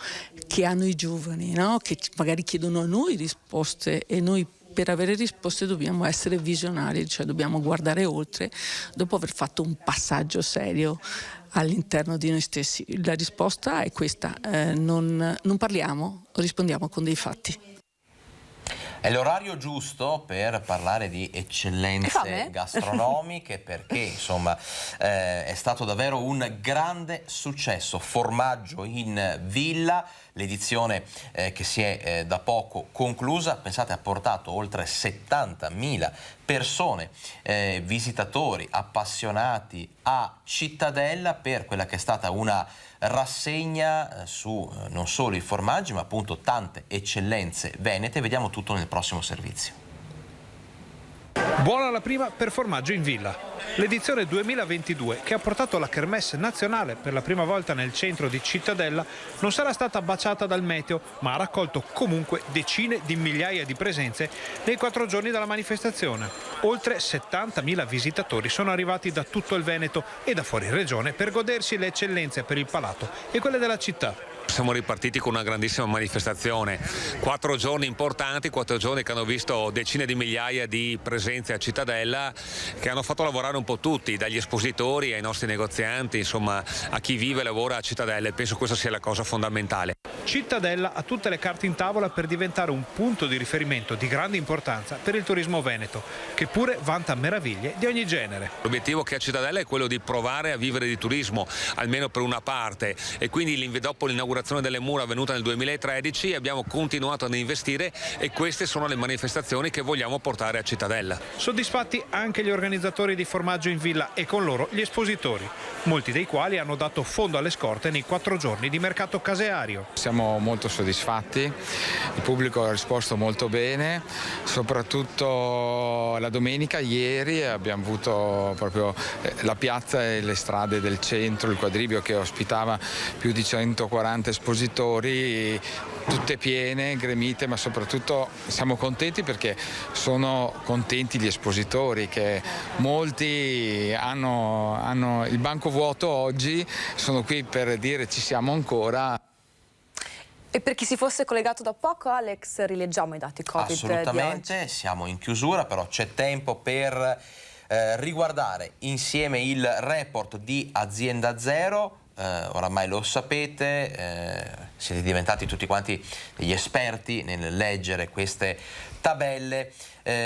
i giovani, no? Che magari chiedono a noi risposte e noi per avere risposte dobbiamo essere visionari, cioè dobbiamo guardare oltre dopo aver fatto un passaggio serio all'interno di noi stessi. La risposta è questa, non parliamo, rispondiamo con dei fatti. È l'orario giusto per parlare di eccellenze gastronomiche perché insomma è stato davvero un grande successo. Formaggio in Villa, l'edizione che si è da poco conclusa, pensate, ha portato oltre 70.000 persone, visitatori, appassionati a Cittadella per quella che è stata una rassegna su non solo i formaggi ma appunto tante eccellenze venete. Vediamo tutto nel prossimo servizio. Buona la prima per Formaggio in Villa. L'edizione 2022, che ha portato la Kermesse nazionale per la prima volta nel centro di Cittadella, non sarà stata baciata dal meteo, ma ha raccolto comunque decine di migliaia di presenze nei 4 giorni dalla manifestazione. Oltre 70.000 visitatori sono arrivati da tutto il Veneto e da fuori regione per godersi le eccellenze per il palato e quelle della città. Siamo ripartiti con una grandissima manifestazione, 4 giorni importanti, 4 giorni che hanno visto decine di migliaia di presenze a Cittadella, che hanno fatto lavorare un po' tutti, dagli espositori ai nostri negozianti, insomma a chi vive e lavora a Cittadella, e penso questa sia la cosa fondamentale. Cittadella ha tutte le carte in tavola per diventare un punto di riferimento di grande importanza per il turismo veneto, che pure vanta meraviglie di ogni genere. L'obiettivo che ha Cittadella è quello di provare a vivere di turismo, almeno per una parte, e quindi dopo l'inaugurazione delle mura avvenuta nel 2013 abbiamo continuato ad investire e queste sono le manifestazioni che vogliamo portare a Cittadella. Soddisfatti anche gli organizzatori di Formaggio in Villa e con loro gli espositori, molti dei quali hanno dato fondo alle scorte nei 4 giorni di mercato caseario. Siamo molto soddisfatti, il pubblico ha risposto molto bene, soprattutto la domenica, ieri abbiamo avuto proprio la piazza e le strade del centro, il quadribio che ospitava più di 140 espositori, tutte piene, gremite, ma soprattutto siamo contenti perché sono contenti gli espositori, che molti hanno il banco vuoto oggi, sono qui per dire ci siamo ancora. E per chi si fosse collegato da poco, Alex, rileggiamo i dati Covid. Assolutamente, siamo in chiusura, però c'è tempo per riguardare insieme il report di Azienda Zero. Oramai lo sapete, siete diventati tutti quanti degli esperti nel leggere queste tabelle.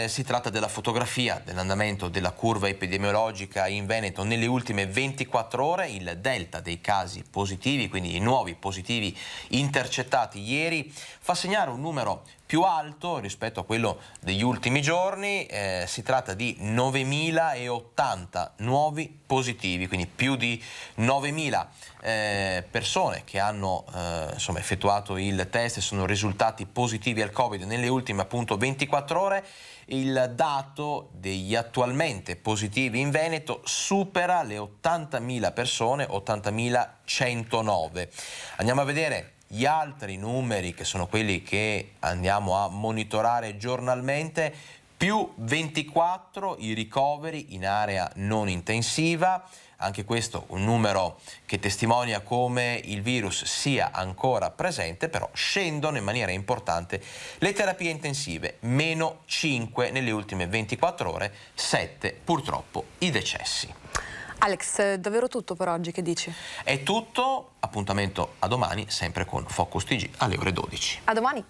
Si tratta della fotografia dell'andamento della curva epidemiologica in Veneto nelle ultime 24 ore, il delta dei casi positivi, quindi i nuovi positivi intercettati ieri, fa segnare un numero più alto rispetto a quello degli ultimi giorni. Si tratta di 9.080 nuovi positivi, quindi più di 9.000 persone che hanno insomma, effettuato il test e sono risultati positivi al Covid nelle ultime appunto 24 ore. Il dato degli attualmente positivi in Veneto supera le 80.000 persone, 80.109. Andiamo a vedere gli altri numeri, che sono quelli che andiamo a monitorare giornalmente. Più 24 i ricoveri in area non intensiva, anche questo un numero che testimonia come il virus sia ancora presente, però scendono in maniera importante le terapie intensive, meno 5 nelle ultime 24 ore, 7 purtroppo i decessi. Alex, davvero tutto per oggi, che dici? È tutto, appuntamento a domani, sempre con Focus TG alle ore 12. A domani!